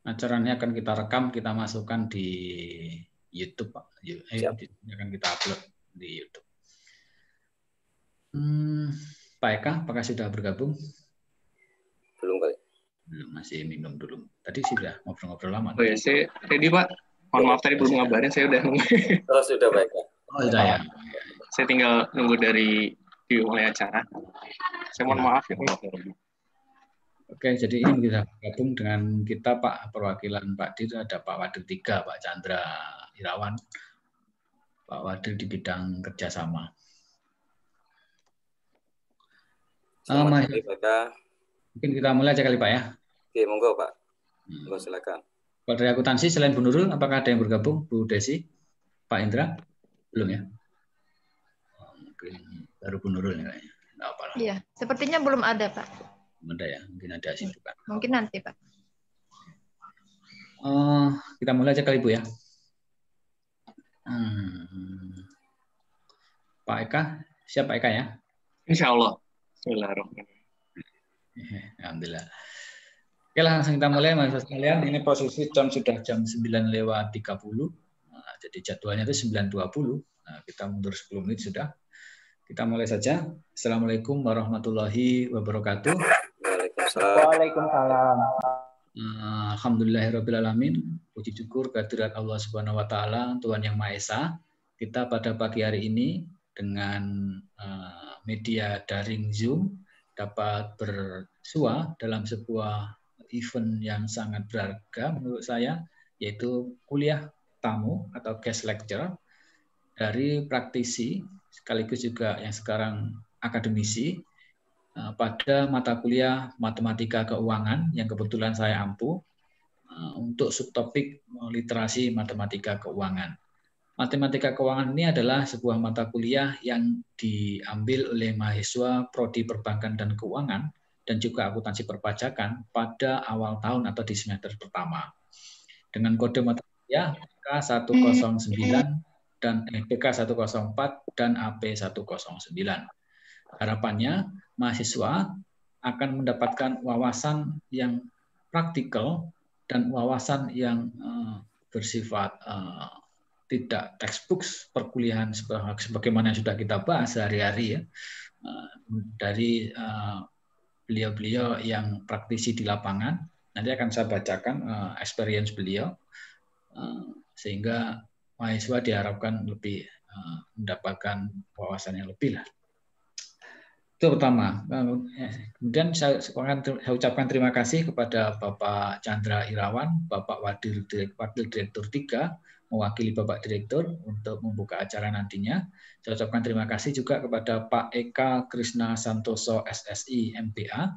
Acaranya akan kita rekam, kita masukkan di YouTube, Pak. Akan kita upload di YouTube. Pak Eka, apakah sudah bergabung? Belum kali. Belum, masih minum dulu. Tadi sudah ngobrol-ngobrol lama. Oh ya, saya ready Pak. Mohon maaf tadi belum ngabarin, saya udah nunggu. Oh, sudah baik. Oh, sudah ya. Saya tinggal nunggu dari dimulai acara. Saya mohon maaf ya. Oke, jadi ini kita gabung dengan kita Pak, perwakilan Pak Dir, ada Pak Wadil 3, Pak Chandra Irawan, Pak Wadil di bidang kerjasama. Selamat pagi, Pak. Mungkin kita mulai aja kali Pak ya. Oke, monggo Pak. Monggo silakan. Kalau dari akuntansi selain Bu Nurul, apakah ada yang bergabung? Bu Desi, Pak Indra? Belum ya? Mungkin baru Bu Nurul ya kayaknya. Nggak apa lah. Iya, sepertinya belum ada Pak. Belum ada ya, mungkin ada sibukan. Mungkin nanti Pak. Kita mulai aja kali Bu ya. Pak Eka, siap Pak Eka ya? Insya Allah. Bismillahirrahmanirrahim. Alhamdulillah. Oke, langsung kita mulai mahasiswa sekalian. Ini posisi sudah jam 9:30. Nah, jadi jadwalnya itu 9:20. Nah, kita mundur 10 menit sudah. Kita mulai saja. Assalamualaikum warahmatullahi wabarakatuh. Waalaikumsalam. Alhamdulillahirrahmanirrahim. Puji syukur kehadirat Allah Subhanahu Wa Taala, Tuhan Yang Maha Esa. Kita pada pagi hari ini dengan media daring Zoom dapat bersua dalam sebuah event yang sangat berharga menurut saya, yaitu kuliah tamu atau guest lecture dari praktisi sekaligus juga yang sekarang akademisi pada mata kuliah Matematika Keuangan yang kebetulan saya ampu untuk subtopik literasi matematika keuangan. Matematika keuangan ini adalah sebuah mata kuliah yang diambil oleh mahasiswa Prodi Perbankan dan Keuangan dan juga akuntansi perpajakan pada awal tahun atau di semester pertama. Dengan kode mata kuliah PK109 dan PK104 dan AP109. Harapannya mahasiswa akan mendapatkan wawasan yang praktikal dan wawasan yang bersifat tidak textbook perkuliahan sebagaimana yang sudah kita bahas sehari-hari ya, dari beliau-beliau yang praktisi di lapangan. Nanti akan saya bacakan experience beliau sehingga mahasiswa diharapkan lebih mendapatkan wawasan yang lebih lah. Itu pertama. Kemudian saya ucapkan terima kasih kepada Bapak Chandra Irawan, Bapak Wakil Direktur 3, mewakili Bapak Direktur untuk membuka acara nantinya. Saya ucapkan terima kasih juga kepada Pak Eka Krishna Santoso SSI MPA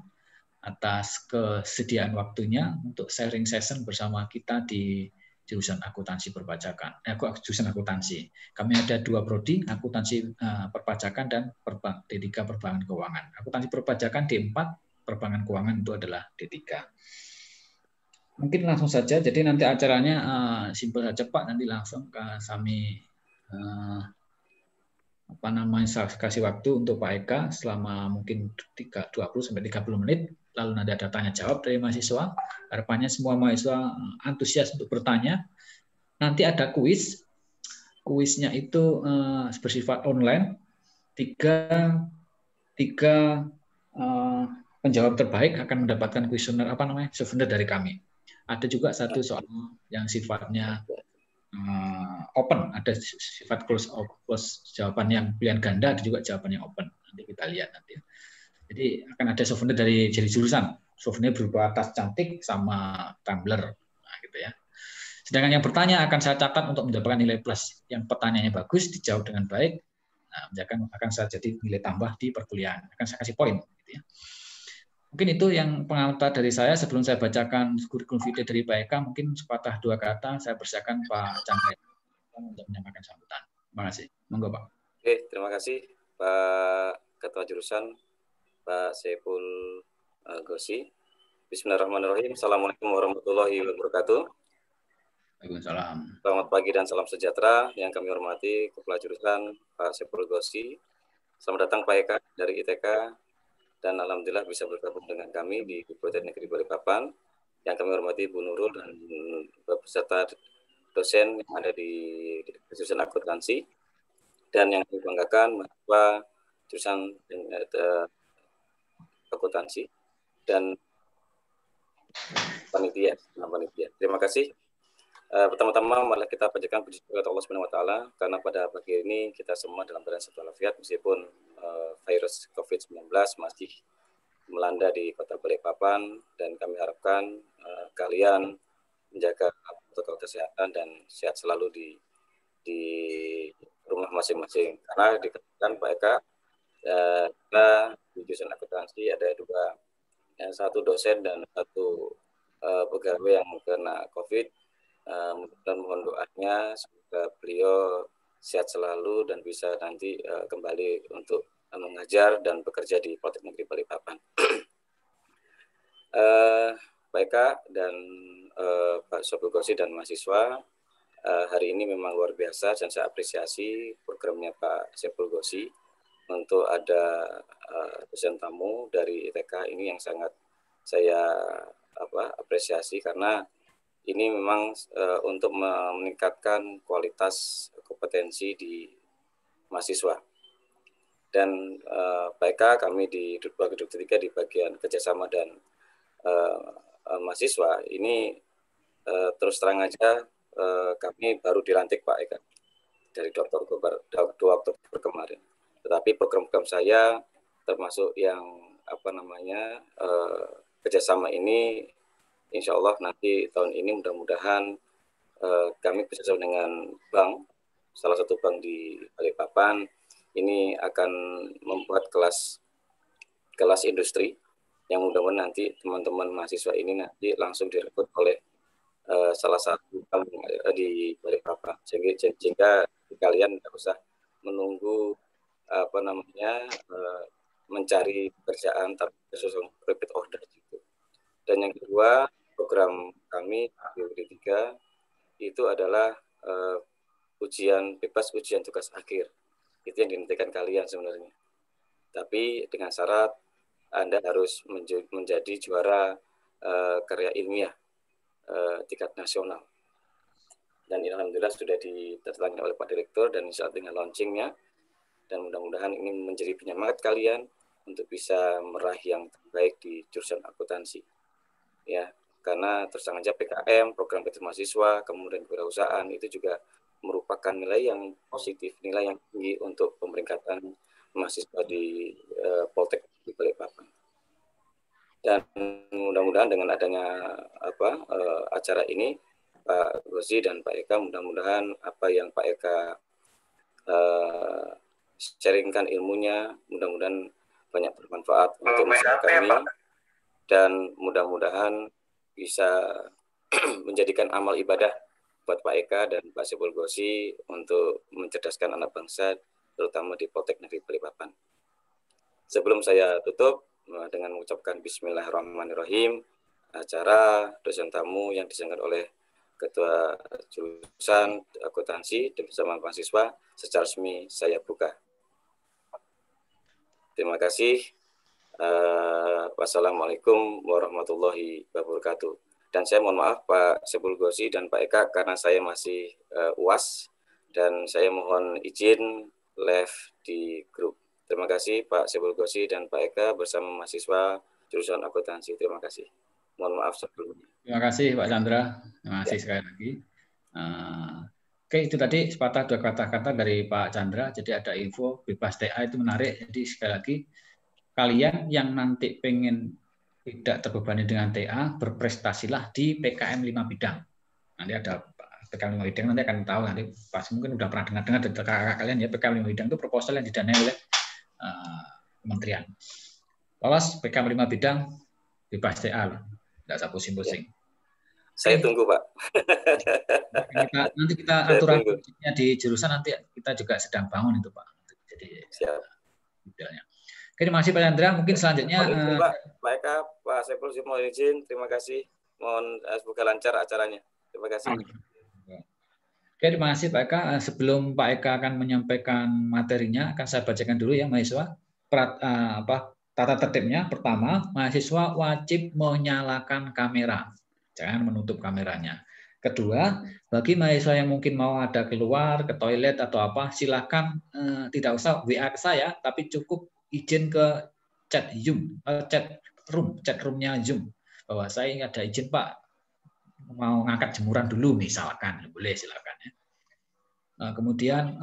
atas kesediaan waktunya untuk sharing session bersama kita di jurusan akuntansi perpajakan. Jurusan akuntansi. Kami ada 2 prodi, akuntansi perpajakan dan D3 perbankan keuangan. Akuntansi perpajakan D4, perbankan keuangan itu adalah D3. Mungkin langsung saja, jadi nanti acaranya simpel saja Pak, nanti langsung kami saya kasih waktu untuk Pak Eka selama mungkin 20-30 menit, lalu nanti ada tanya jawab dari mahasiswa. Harapannya semua mahasiswa antusias untuk bertanya. Nanti ada kuis. Kuisnya itu bersifat online. Tiga penjawab terbaik akan mendapatkan kuesioner souvenir dari kami. Ada juga satu soal yang sifatnya open, ada sifat close jawaban yang pilihan ganda, ada juga jawaban yang open. Nanti kita lihat nanti. Jadi akan ada souvenir dari jurusan. Souvenir berupa tas cantik sama tumbler, nah, gitu ya. Sedangkan yang bertanya akan saya catat untuk mendapatkan nilai plus. Yang pertanyaannya bagus, dijawab dengan baik, nah, akan saya jadi nilai tambah di perkuliahan. Akan saya kasih poin. Gitu ya. Mungkin itu yang pengamatan dari saya. Sebelum saya bacakan kurikulum vitae dari Pak Eka, mungkin sepatah 2 kata saya persilakan Pak Chandra untuk menyampaikan sambutan. Terima kasih. Monggo Pak. Oke, terima kasih Pak Ketua Jurusan, Pak Saiful Gosi. Bismillahirrahmanirrahim. Assalamualaikum warahmatullahi wabarakatuh. Waalaikumsalam. Selamat pagi dan salam sejahtera. Yang kami hormati Kepala Jurusan Pak Saiful Gosi. Selamat datang Pak Eka dari ITK. Dan alhamdulillah bisa bergabung dengan kami di Politeknik Negeri Balikpapan. yang kami hormati Bu Nurul dan beserta dosen yang ada di jurusan akuntansi, dan yang kami banggakan mahasiswa jurusan akuntansi dan panitia. Terima kasih. Pertama-tama malah kita panjatkan puji syukur kepada Allah Subhanahu wa taala karena pada pagi ini kita semua dalam keadaan sehat walafiat meskipun virus COVID-19 masih melanda di Kota Balikpapan, dan kami harapkan kalian menjaga protokol kesehatan dan sehat selalu di rumah masing-masing. Karena dikatakan Pak Eka, kita di jurusan akuntansi ada satu dosen dan satu pegawai yang kena COVID, dan mohon doanya semoga beliau sehat selalu dan bisa nanti kembali untuk mengajar dan bekerja di Politeknik Negeri Balikpapan. Pak Eka dan Pak Sobulgosi dan mahasiswa, hari ini memang luar biasa dan saya apresiasi programnya Pak Sobulgosi untuk ada dosen tamu dari ITK ini yang sangat saya apresiasi karena ini memang untuk meningkatkan kualitas kompetensi di mahasiswa. Dan Pak Eka, kami di Dukbag 3 di bagian kerjasama dan mahasiswa ini terus terang aja kami baru dilantik Pak Eka dari 2 Oktober kemarin. Tetapi program-program saya termasuk yang kerjasama ini, insya Allah nanti tahun ini mudah-mudahan kami bersama dengan bank, salah satu bank di Balikpapan, ini akan membuat kelas industri yang mudah-mudahan nanti teman-teman mahasiswa ini nanti langsung direkrut oleh salah satu bank di Balikpapan, sehingga kalian tidak usah menunggu mencari pekerjaan tapi sesuai repeat order gitu. Dan yang kedua, program kami di 3 itu adalah bebas ujian tugas akhir. Itu yang dinantikan kalian sebenarnya. Tapi dengan syarat Anda harus menjadi juara karya ilmiah tingkat nasional. Dan alhamdulillah sudah ditandatangani oleh Pak Direktur dan insya Allah dengan launchingnya. Dan mudah-mudahan ini menjadi penyemangat kalian untuk bisa meraih yang terbaik di jurusan akuntansi. Ya, karena terus terang aja PKM, program kerja mahasiswa, kemudian kewirausahaan itu juga merupakan nilai yang positif, nilai yang tinggi untuk pemeringkatan mahasiswa di Politeknik di Balikpapan. Dan mudah-mudahan dengan adanya acara ini, Pak Gosi dan Pak Eka, mudah-mudahan apa yang Pak Eka sharingkan ilmunya, mudah-mudahan banyak bermanfaat untuk masyarakat kami, dan mudah-mudahan bisa menjadikan amal ibadah buat Pak Eka dan Pak Sobulgosi untuk mencerdaskan anak bangsa, terutama di Politeknik Negeri Balikpapan. Sebelum saya tutup dengan mengucapkan Bismillahirrahmanirrahim, acara dosen tamu yang diselenggarakan oleh Ketua Jurusan Akuntansi dan bersama mahasiswa secara resmi saya buka. Terima kasih. Wassalamualaikum warahmatullahi wabarakatuh. Dan saya mohon maaf Pak Sobulgosi dan Pak Eka karena saya masih UAS dan saya mohon izin live di grup. Terima kasih Pak Sobulgosi dan Pak Eka bersama mahasiswa jurusan akuntansi. Terima kasih. Mohon maaf sebelumnya. Terima kasih Pak Chandra. Terima kasih sekali lagi. Oke, itu tadi sepatah 2 kata-kata dari Pak Chandra. Jadi ada info bebas TA itu menarik. Jadi sekali lagi kalian yang nanti pengen tidak terbebani dengan TA, berprestasilah di PKM 5 bidang. Nanti ada PKM 5 bidang, nanti akan tahu nanti pas mungkin udah pernah dengar dari kakak kalian ya, PKM 5 bidang itu proposal yang didanai oleh kementerian. Lolos PKM 5 bidang bebas TA loh. Tidak usah pusing-pusing. Saya tunggu Pak. Nanti kita aturan di jurusan nanti kita juga sedang bangun itu Pak. Jadi siap. Modelnya. Oke, terima kasih Pak Chandra. Mungkin selanjutnya Pak Eka, Pak Saiful mohon izin. Terima kasih. Mohon semoga lancar acaranya. Terima kasih. Oke, terima kasih Pak Eka. Sebelum Pak Eka akan menyampaikan materinya, akan saya bacakan dulu ya mahasiswa. Tata tertibnya. Pertama, mahasiswa wajib menyalakan kamera. Jangan menutup kameranya. Kedua, bagi mahasiswa yang mungkin mau ada keluar ke toilet atau apa, silakan tidak usah WA ke saya, tapi cukup izin ke chat roomnya Zoom, bahwa saya ada izin Pak mau ngangkat jemuran dulu misalkan, boleh silakan ya. Nah, kemudian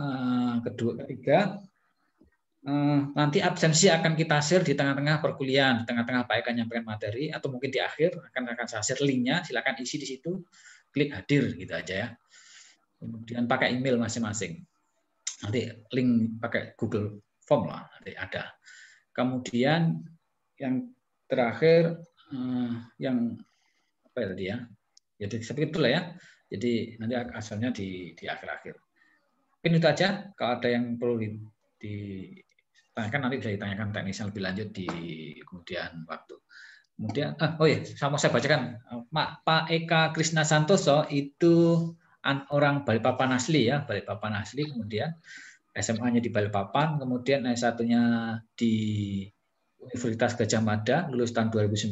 ketiga, nanti absensi akan kita share di tengah-tengah perkuliahan, di tengah-tengah Pak Eka nyampaikan materi, atau mungkin di akhir akan saya share linknya, silakan isi di situ, klik hadir gitu aja ya. Kemudian pakai email masing-masing. Nanti link pakai Google Form lah, nanti ada. Kemudian yang terakhir yang apa ya tadi ya? Jadi seperti itulah ya. Jadi nanti asalnya di akhir-akhir. Mungkin itu aja. Kalau ada yang perlu ditanyakan nanti bisa ditanyakan teknisnya lebih lanjut di kemudian waktu. Kemudian, oh ya, sama saya bacakan. Pak Eka Krisna Santoso itu orang Balikpapan asli ya, Balikpapan asli. Kemudian SMA-nya di Balikpapan, kemudian S1-nya di Universitas Gadjah Mada, lulus tahun 2009.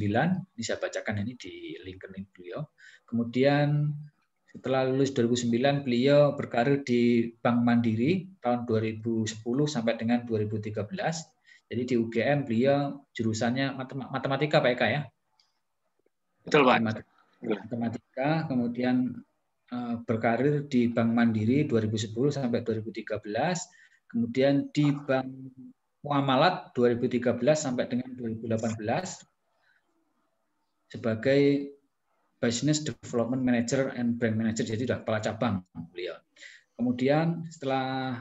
Ini saya bacakan ini di link beliau. Kemudian setelah lulus 2009, beliau berkarir di Bank Mandiri tahun 2010 sampai dengan 2013. Jadi di UGM beliau jurusannya matematika Pak Eka ya? Betul Pak. Matematika, kemudian berkarir di Bank Mandiri 2010 sampai 2013, kemudian di Bank Muamalat 2013 sampai dengan 2018 sebagai Business Development Manager and Brand Manager, jadi sudah kepala cabang beliau. Kemudian setelah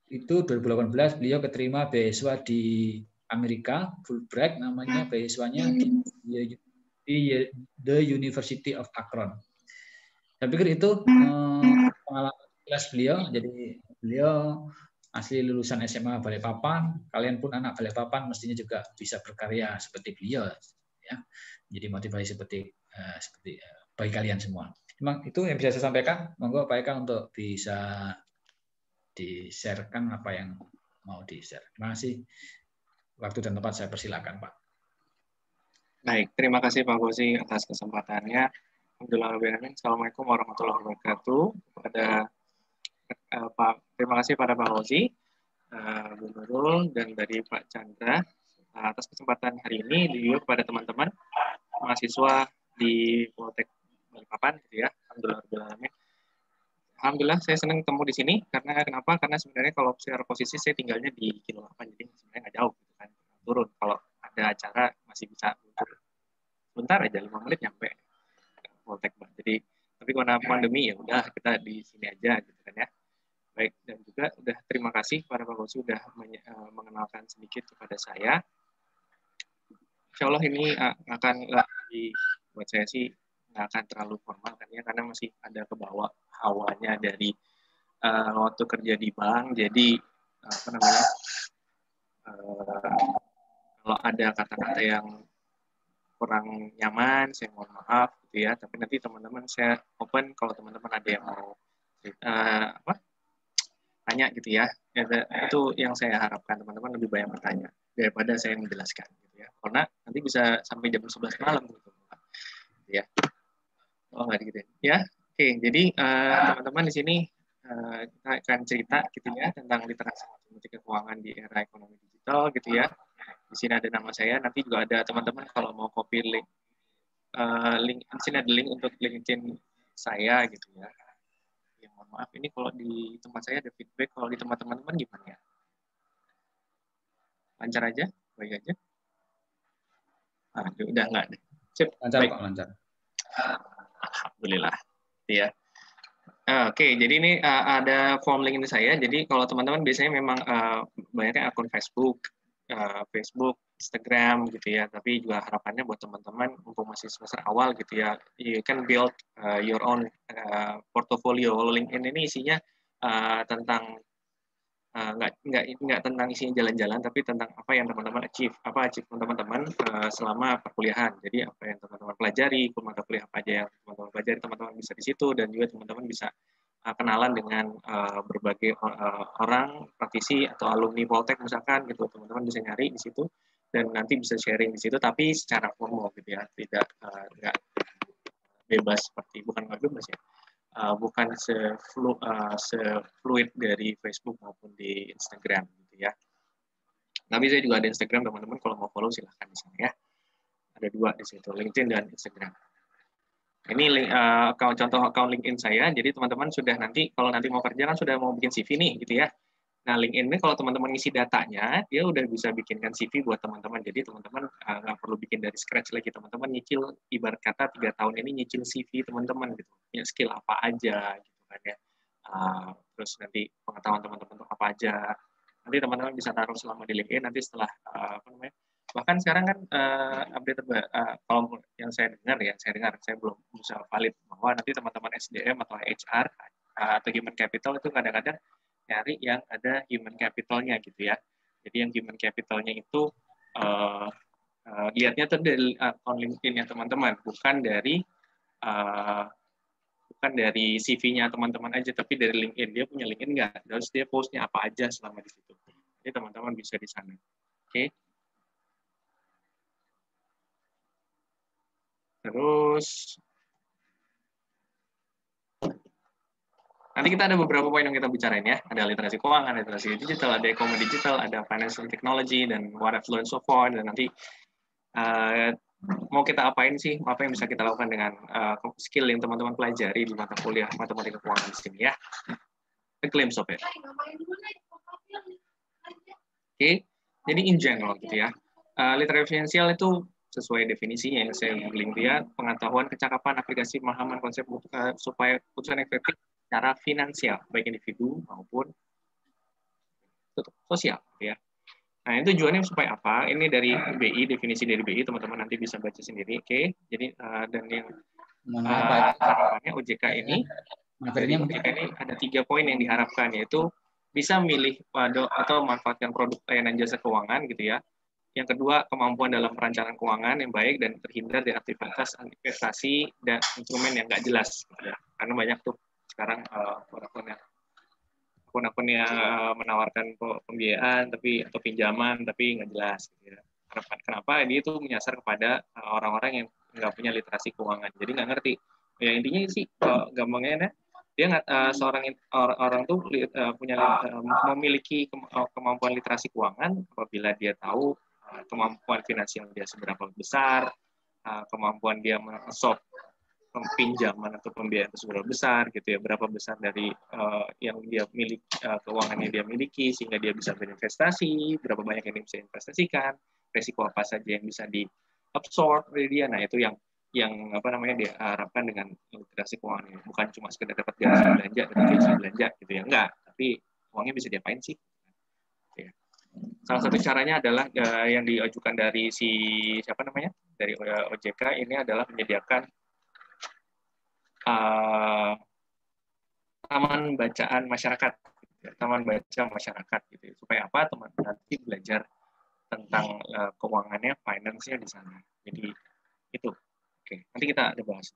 itu 2018 beliau keterima beasiswa di Amerika, Fulbright namanya beasiswanya di The University of Akron. Saya pikir itu pengalaman kelas beliau. Jadi beliau asli lulusan SMA Balikpapan. Kalian pun anak Balikpapan mestinya juga bisa berkarya seperti beliau, ya. Jadi motivasi seperti bagi kalian semua. Memang itu yang bisa saya sampaikan. Monggo Pak Eka untuk bisa di-sharekan apa yang mau di-share. Terima kasih. Waktu dan tempat saya persilakan, Pak. Baik, terima kasih Pak Fauzi atas kesempatannya. Alhamdulillah. Assalamualaikum warahmatullahi wabarakatuh. Terima kasih pada Pak Fauzi, Bu Nurul, dan dari Pak Chandra atas kesempatan hari ini, juga kepada teman-teman mahasiswa di Poltek Balikpapan, gitu ya. Alhamdulillah saya senang ketemu di sini. Kenapa? Karena sebenarnya kalau secara posisi saya tinggalnya di Kilo 8, jadi sebenarnya nggak jauh, gitu kan. Turun. Kalau ada acara masih bisa turun. Sebentar aja, 5 menit nyampe Poltek. Jadi, tapi karena pandemi ya udah kita di sini aja, gitu kan ya. Baik, dan juga udah terima kasih kepada Pak Fauzi sudah mengenalkan sedikit kepada saya. Insya Allah ini akan buat saya sih nggak akan terlalu formal kan ya, karena masih ada kebawa hawanya dari waktu kerja di bank. Jadi apa namanya, kalau ada kata-kata yang kurang nyaman, saya mohon maaf gitu ya. Tapi nanti teman-teman saya open kalau teman-teman ada yang mau tanya gitu ya. Itu yang saya harapkan, teman-teman lebih banyak bertanya daripada saya menjelaskan gitu ya. Karena nanti bisa sampai jam 11 malam gitu ya. Oh, nggak gitu ya. Oke, jadi teman-teman di sini kita akan cerita gitu ya tentang literasi matematika keuangan di era ekonomi digital gitu ya. Di sini ada nama saya, nanti juga ada teman-teman kalau mau copy link di sini ada link untuk LinkedIn saya gitu ya. Ya, mohon maaf, ini kalau di tempat saya ada feedback, kalau di tempat teman-teman gimana ya? Lancar aja? Baik aja? Udah nggak deh. Sip. Lancar, baik. Pak, lancar. Alhamdulillah. Ya. Oke, jadi ini ada form link ini saya. Jadi kalau teman-teman biasanya memang banyaknya akun Facebook, Instagram gitu ya. Tapi juga harapannya buat teman-teman untuk masih semester awal gitu ya, you can build your own portfolio. LinkedIn ini isinya tentang nggak tentang isinya jalan-jalan, tapi tentang apa yang teman-teman achieve teman-teman selama perkuliahan. Jadi apa yang teman-teman pelajari, mata kuliah apa aja yang teman-teman pelajari, teman-teman bisa di situ, dan juga teman-teman bisa kenalan dengan berbagai orang, praktisi atau alumni Poltek misalkan gitu. Teman-teman bisa nyari di situ dan nanti bisa sharing di situ, tapi secara formal gitu ya, tidak bebas seperti, bukan nggak bebas ya, bukan se-fluid dari Facebook maupun di Instagram gitu ya. Tapi saya juga ada Instagram, teman-teman kalau mau follow silahkan di sana ya. Ada 2 di situ, LinkedIn dan Instagram. Ini contoh account LinkedIn saya. Jadi teman-teman sudah nanti kalau nanti mau kerja kan sudah mau bikin CV nih gitu ya. Nah, LinkedIn ini kalau teman-teman ngisi datanya, dia udah bisa bikinkan CV buat teman-teman. Jadi teman-teman nggak perlu bikin dari scratch lagi. Teman-teman nyicil, ibarat kata 3 tahun ini nyicil CV teman-teman gitu. Ya, skill apa aja gitu kan ya. Terus nanti pengetahuan teman-teman untuk apa aja. Nanti teman-teman bisa taruh selama di LinkedIn. Nanti setelah bahkan sekarang kan update kalau yang saya dengar, saya belum bisa valid bahwa nanti teman-teman SDM atau HR atau human capital itu kadang-kadang nyari yang ada human capital-nya gitu ya. Jadi yang human capital-nya itu lihatnya tuh dari account LinkedIn-nya teman-teman, bukan dari CV-nya teman-teman aja, tapi dari LinkedIn. Dia punya LinkedIn nggak? Terus dia post-nya apa aja selama di situ. Jadi teman-teman bisa di sana. Oke. Terus nanti kita ada beberapa poin yang kita bicarain ya. Ada literasi keuangan, literasi digital, ada ekonomi digital, ada financial technology, dan what I've learned so far. Dan nanti mau kita apain sih? Apa yang bisa kita lakukan dengan skill yang teman-teman pelajari di mata kuliah matematika keuangan di sini ya. A glimpse of it. Oke, jadi in general gitu ya. Literasi finansial itu sesuai definisinya yang saya googling dia, pengetahuan, kecakapan, aplikasi, pemahaman, konsep supaya keputusan efektif secara finansial, baik individu maupun sosial. Ya. Nah, itu tujuannya supaya apa? Ini dari BI, definisi dari BI, teman-teman nanti bisa baca sendiri. Oke, jadi dan yang harapannya OJK ini, dari OJK ini ada 3 poin yang diharapkan, yaitu bisa milih atau manfaatkan produk layanan jasa keuangan gitu ya. Yang kedua, kemampuan dalam perencanaan keuangan yang baik dan terhindar dari aktivitas investasi dan instrumen yang nggak jelas. Gitu ya. Karena banyak tuh sekarang akun-akun yang menawarkan pembiayaan atau pinjaman tapi nggak jelas. Gitu ya. Kenapa? Dia itu menyasar kepada orang-orang yang nggak punya literasi keuangan. Jadi nggak ngerti. Ya intinya sih, gampangnya dia seorang orang tuh memiliki kemampuan literasi keuangan apabila dia tahu kemampuan finansial dia seberapa besar, kemampuan dia men-absorb pinjaman atau pembiayaan seberapa besar, gitu ya, berapa besar dari yang dia miliki, keuangan yang dia miliki, sehingga dia bisa berinvestasi, berapa banyak yang dia bisa investasikan, resiko apa saja yang bisa diabsorb dari dia. Nah, itu yang diharapkan dengan literasi keuangan ini. Bukan cuma sekedar dapat gaji belanja gitu ya, enggak, tapi uangnya bisa diapain sih? Salah satu caranya adalah yang diajukan dari dari OJK ini adalah menyediakan taman bacaan masyarakat, taman baca masyarakat gitu, supaya apa? Teman nanti belajar tentang keuangannya, finance-nya di sana. Jadi itu, oke. Nanti kita ada bahas.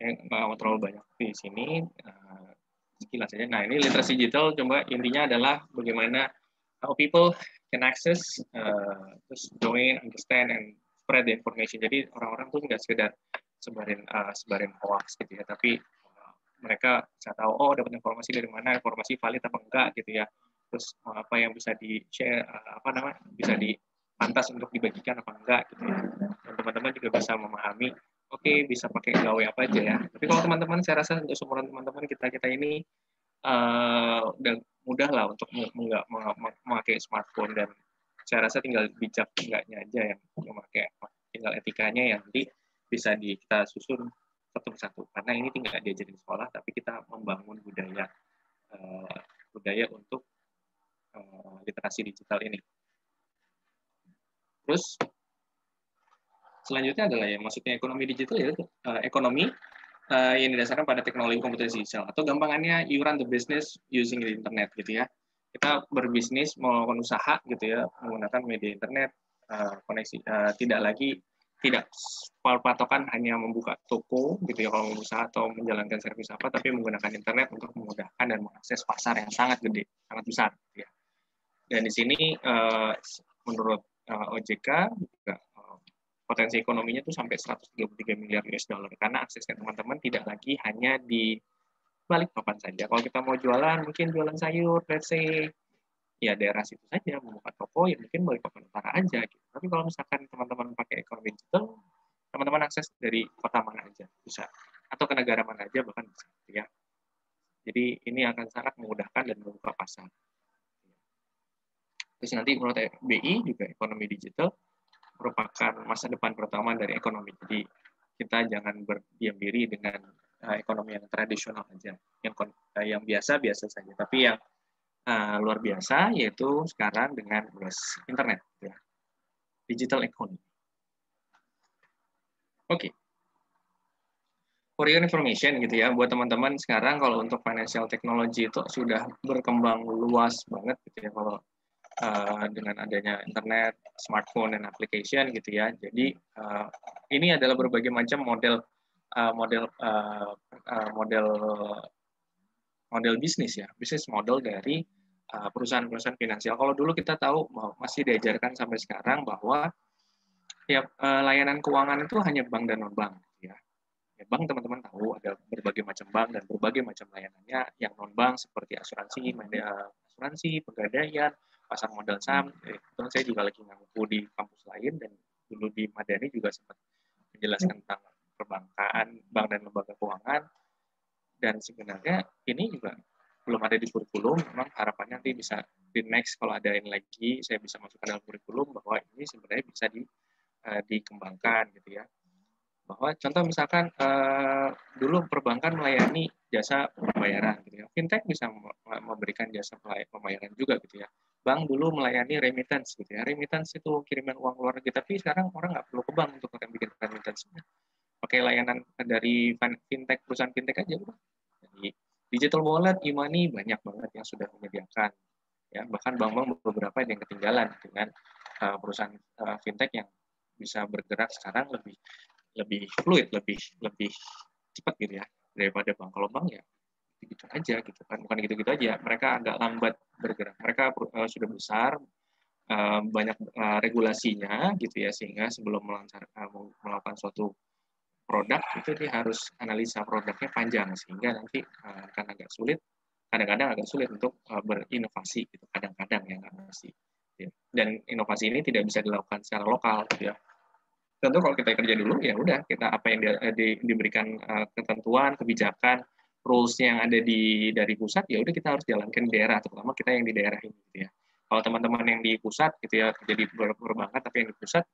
Saya nggak mau terlalu banyak di sini. Sekilas saja. Nah, ini literasi digital, coba intinya adalah bagaimana how people can access, terus join, understand, and spread the information. Jadi orang-orang tuh nggak sekedar sebarin hoax gitu ya, tapi mereka bisa tahu, oh dapat informasi dari mana, informasi valid apa enggak gitu ya. Terus apa yang bisa di-share, bisa dipantas untuk dibagikan apa enggak gitu ya. Dan teman-teman juga bisa memahami, oke, bisa pakai gawe apa aja ya. Tapi kalau teman-teman, saya rasa untuk seumuran teman-teman kita ini udah mudah lah untuk memakai smartphone, dan saya rasa tinggal bijak enggaknya aja yang memakai, tinggal etikanya yang nanti bisa kita susun satu persatu. Karena ini tinggal diajarin di sekolah, tapi kita membangun budaya untuk literasi digital ini. Terus selanjutnya adalah yang maksudnya ekonomi digital, yaitu ekonomi yang didasarkan pada teknologi komputer digital, atau gampangannya you run the business using the internet gitu ya. Kita berbisnis, melakukan usaha gitu ya, menggunakan media internet, koneksi, tidak patokan hanya membuka toko gitu ya kalau usaha atau menjalankan servis apa, tapi menggunakan internet untuk memudahkan dan mengakses pasar yang sangat gede, sangat besar gitu ya. Dan di sini menurut OJK juga potensi ekonominya tuh sampai 133 miliar US dollar karena aksesnya teman-teman tidak lagi hanya di Balikpapan saja. Kalau kita mau jualan, mungkin jualan sayur, let's say, ya daerah situ saja, membuka toko, ya mungkin Balikpapan Utara aja. Gitu. Tapi kalau misalkan teman-teman pakai ekonomi digital, teman-teman akses dari kota mana aja bisa, atau ke negara mana aja bahkan bisa. Ya. Jadi ini akan sangat memudahkan dan membuka pasar. Terus nanti menurut BI juga ekonomi digital merupakan masa depan pertama dari ekonomi. Jadi kita jangan berdiam diri dengan ekonomi yang tradisional aja, yang biasa-biasa saja. Tapi yang luar biasa yaitu sekarang dengan internet, ya. Digital economy. Oke. For your information gitu ya, buat teman-teman sekarang kalau untuk financial technology itu sudah berkembang luas banget gitu ya kalau dengan adanya internet, smartphone, dan application gitu ya. Jadi ini adalah berbagai macam model bisnis ya, bisnis model dari perusahaan-perusahaan finansial. Kalau dulu kita tahu masih diajarkan sampai sekarang bahwa ya layanan keuangan itu hanya bank dan non bank ya. Ya, bank teman-teman tahu ada berbagai macam bank dan berbagai macam layanannya. Yang non bank seperti asuransi, pegadaian, pasar modal saham. Kebetulan saya juga lagi ngaku di kampus lain dan dulu di Madani juga sempat menjelaskan tentang perbankan, bank dan lembaga keuangan. Dan sebenarnya ini juga belum ada di kurikulum. Memang harapannya nanti bisa di next kalau ada yang lagi saya bisa masukkan dalam kurikulum bahwa ini sebenarnya bisa dikembangkan gitu ya. Bahwa contoh misalkan dulu perbankan melayani jasa pembayaran gitu ya. Fintech bisa memberikan jasa pembayaran juga gitu ya. Bank dulu melayani remittance gitu ya. Remittance itu kiriman uang luar negeri, tapi sekarang orang nggak perlu ke bank untuk bikin remittance-nya. Pakai layanan dari fintech, perusahaan fintech aja udah. Jadi digital wallet, e-money banyak banget yang sudah menyediakan. Ya, bahkan bank-bank beberapa yang ketinggalan dengan perusahaan fintech yang bisa bergerak sekarang lebih fluid, lebih cepat gitu ya daripada bank. Kalau bank ya gitu aja gitu kan, bukan gitu-gitu aja. Mereka agak lambat bergerak. Mereka sudah besar, banyak regulasinya gitu ya, sehingga sebelum melakukan suatu produk itu dia harus analisa produknya panjang sehingga nanti akan agak sulit. Kadang-kadang agak sulit untuk berinovasi gitu. Kadang-kadang ya nggak mesti. Ya. Dan inovasi ini tidak bisa dilakukan secara lokal gitu ya. Tentu kalau kita kerja dulu ya udah kita apa yang diberikan ketentuan, kebijakan, rules yang ada dari pusat ya udah kita harus jalankan di daerah, terutama kita yang di daerah ini gitu ya. Kalau teman-teman yang di pusat gitu ya jadi perbankan tapi yang di pusat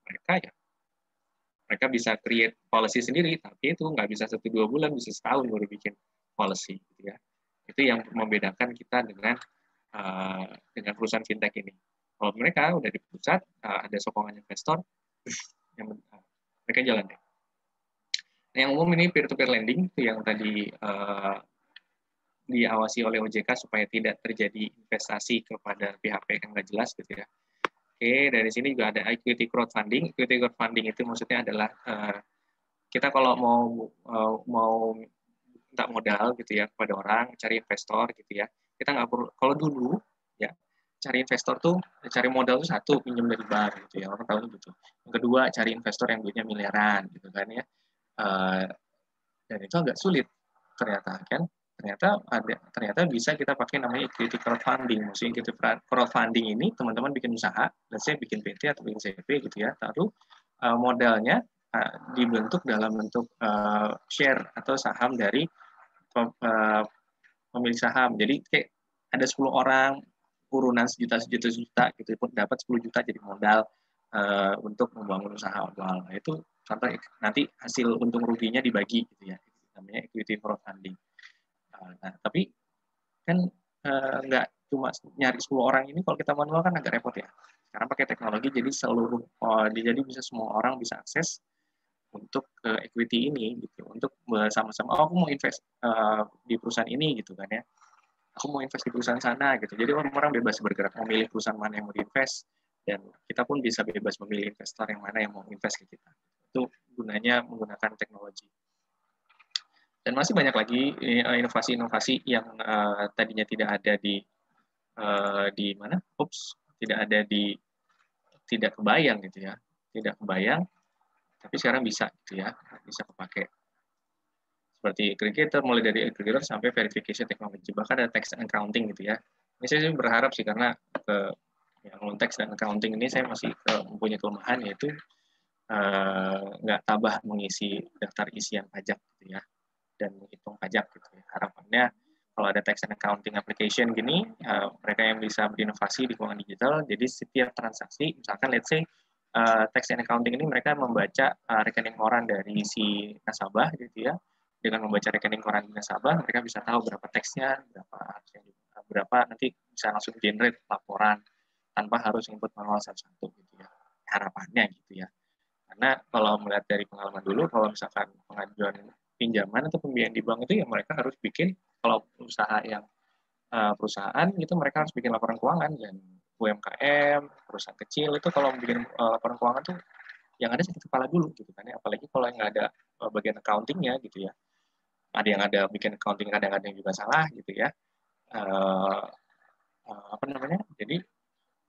mereka bisa create policy sendiri, tapi itu nggak bisa 1-2 bulan, bisa setahun baru bikin policy gitu ya. Itu yang membedakan kita dengan perusahaan fintech ini. Kalau mereka udah di pusat, ada sokongan investor, yang mereka jalan deh. Nah, yang umum ini peer-to-peer lending itu yang tadi diawasi oleh OJK supaya tidak terjadi investasi kepada pihak-pihak yang nggak jelas gitu ya. Oke, dari sini juga ada equity crowdfunding. Equity crowdfunding itu maksudnya adalah kita kalau mau minta modal gitu ya kepada orang, cari investor gitu ya. Kita nggak perlu, kalau dulu ya cari investor tuh, cari modal tuh satu, pinjam dari bank gitu ya, orang tahu gitu. Yang kedua, cari investor yang duitnya miliaran gitu kan ya. Dan itu agak sulit ternyata kan. Ternyata bisa kita pakai namanya equity crowdfunding. Maksudnya equity crowdfunding ini teman-teman bikin usaha, let's say bikin PT atau bikin CV gitu ya, lalu modalnya dibentuk dalam bentuk share atau saham dari pemilik saham. Jadi kayak ada 10 orang urunan sejuta gitu pun dapat 10 juta jadi modal untuk membangun usaha awal. Nah, itu contoh nanti hasil untung ruginya dibagi gitu ya. Namanya equity crowdfunding. Nah, tapi kan nggak cuma nyari 10 orang ini, kalau kita manual kan agak repot ya. Sekarang pakai teknologi jadi jadi bisa semua orang bisa akses untuk equity ini gitu, untuk bersama-sama aku mau invest di perusahaan ini gitu kan ya, aku mau invest di perusahaan sana gitu. Jadi orang-orang bebas bergerak memilih perusahaan mana yang mau diinvest, dan kita pun bisa bebas memilih investor yang mana yang mau invest ke kita. Itu gunanya menggunakan teknologi. Dan masih banyak lagi inovasi-inovasi yang tadinya tidak ada di mana? Tidak kebayang gitu ya. Tidak kebayang Tapi sekarang bisa gitu ya, bisa kepake. Seperti aggregator, mulai dari aggregator sampai verification technology, bahkan ada tax and accounting gitu ya. Ini saya berharap sih, karena yang tax dan accounting ini saya masih mempunyai kelemahan, yaitu nggak tabah mengisi daftar isian pajak gitu ya, dan menghitung pajak gitu ya. Harapannya kalau ada tax and accounting application gini, mereka yang bisa berinovasi di keuangan digital, jadi setiap transaksi, misalkan let's say tax and accounting ini mereka membaca rekening koran dari si nasabah gitu ya. Dengan membaca rekening koran di nasabah, mereka bisa tahu berapa teksnya, berapa nanti bisa langsung generate laporan tanpa harus input manual satu-satu gitu ya. Harapannya gitu ya. Karena kalau melihat dari pengalaman dulu, kalau misalkan pengajuan pinjaman atau pembiayaan di bank itu ya mereka harus bikin, kalau perusahaan gitu mereka harus bikin laporan keuangan, dan UMKM, perusahaan kecil itu kalau bikin laporan keuangan tuh yang ada sakit kepala dulu gitu kan ya, apalagi kalau yang nggak ada bagian accountingnya gitu ya. Ada yang ada bikin accounting, kadang-kadang juga salah gitu ya. Apa namanya? Jadi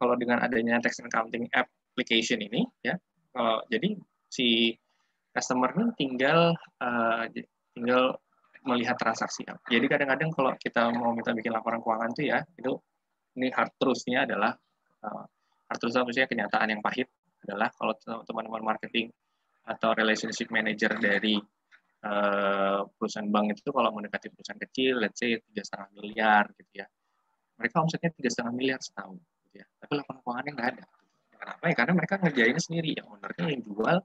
kalau dengan adanya tax and accounting application ini ya, jadi si customer ini tinggal melihat transaksi. Jadi kadang-kadang kalau kita mau minta bikin laporan keuangan tuh ya, ini hard truth-nya adalah hard truth maksudnya kenyataan yang pahit adalah kalau teman-teman marketing atau relationship manager dari perusahaan bank itu kalau mendekati perusahaan kecil, let's say 3,5 miliar gitu ya, mereka omsetnya 3,5 miliar setahun gitu ya, tapi laporan keuangannya nggak ada. Kenapa ya? Karena mereka ngerjainnya sendiri, yang ownernya yang jual.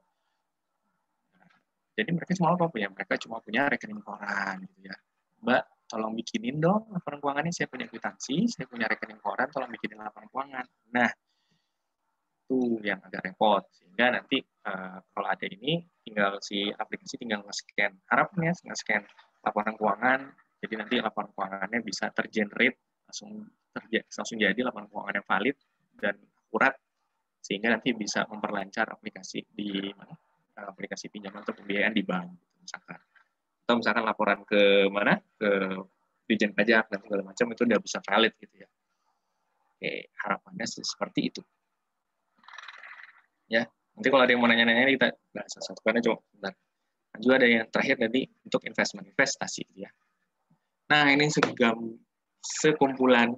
Jadi mereka cuma apa ya? Mereka cuma punya rekening koran gitu ya. Mbak, tolong bikinin dong laporan keuangannya, saya punya kwitansi, saya punya rekening koran, tolong bikinin laporan keuangan. Nah, itu yang agak repot, sehingga nanti kalau ada ini tinggal si aplikasi tinggal nge-scan, harapannya nge-scan laporan keuangan, jadi nanti laporan keuangannya bisa tergenerate langsung jadi laporan keuangan yang valid dan akurat, sehingga nanti bisa memperlancar aplikasi di mana, aplikasi pinjaman atau pembiayaan di bank misalkan, atau misalkan laporan ke mana, ke Dijen Pajak dan segala macam itu udah bisa valid gitu ya. Oke, harapannya seperti itu. Ya, nanti kalau ada yang mau nanya-nanya kita bahas satu karena coba bentar. Dan juga ada yang terakhir tadi untuk investasi ya. Nah, ini sekumpulan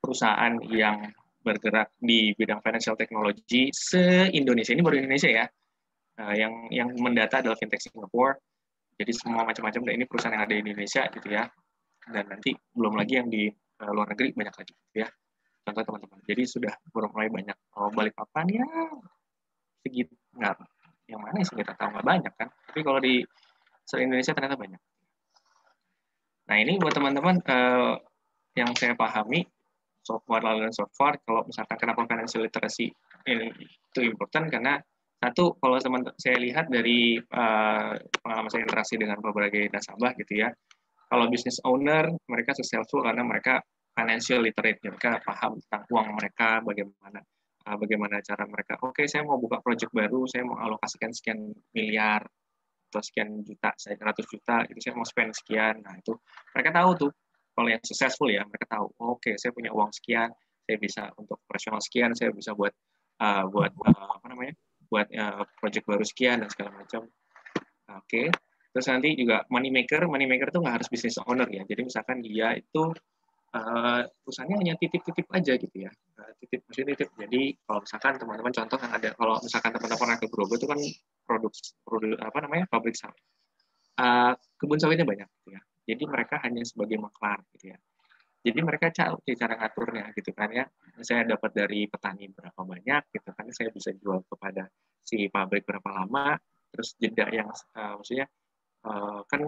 perusahaan yang bergerak di bidang financial technology se-Indonesia, ini baru Indonesia ya. Yang mendata adalah Fintech Singapore. Jadi semua macam-macam, dan ini perusahaan yang ada di Indonesia gitu ya. Dan nanti belum lagi yang di luar negeri banyak lagi gitu ya. Contoh teman-teman. Jadi sudah mulai banyak. Kalau Balikpapan ya segitu, nggak, yang mana sih kita tahu nggak banyak kan. Tapi kalau di seluruh Indonesia ternyata banyak. Nah ini buat teman-teman yang saya pahami so far, kalau misalkan kenapa financial literacy ini itu important, karena satu, kalau teman saya lihat dari pengalaman saya interaksi dengan beberapa nasabah gitu ya, kalau business owner mereka successful karena mereka financial literate, mereka paham tentang uang mereka, bagaimana cara mereka, oke, saya mau buka project baru, saya mau alokasikan sekian miliar atau sekian juta, 100 juta, itu saya mau spend sekian. Nah itu mereka tahu tuh, kalau yang successful ya, mereka tahu, oke, saya punya uang sekian, saya bisa untuk operasional sekian, saya bisa buat project baru sekian dan segala macam. Oke. Terus nanti juga money maker itu nggak harus business owner ya. Jadi misalkan dia itu perusahaannya hanya titip-titip aja gitu ya. Maksudnya titip. Jadi kalau misalkan teman-teman contoh yang ada, kalau misalkan teman-teman pernah ke Grogol itu kan produk pabrik sawit. Kebun sawitnya banyak gitu ya. Jadi mereka hanya sebagai maklar gitu ya. Jadi mereka tahu cara ngaturnya gitu kan ya. Saya dapat dari petani berapa banyak gitu kan, saya bisa jual kepada si pabrik berapa lama, terus jeda yang maksudnya kan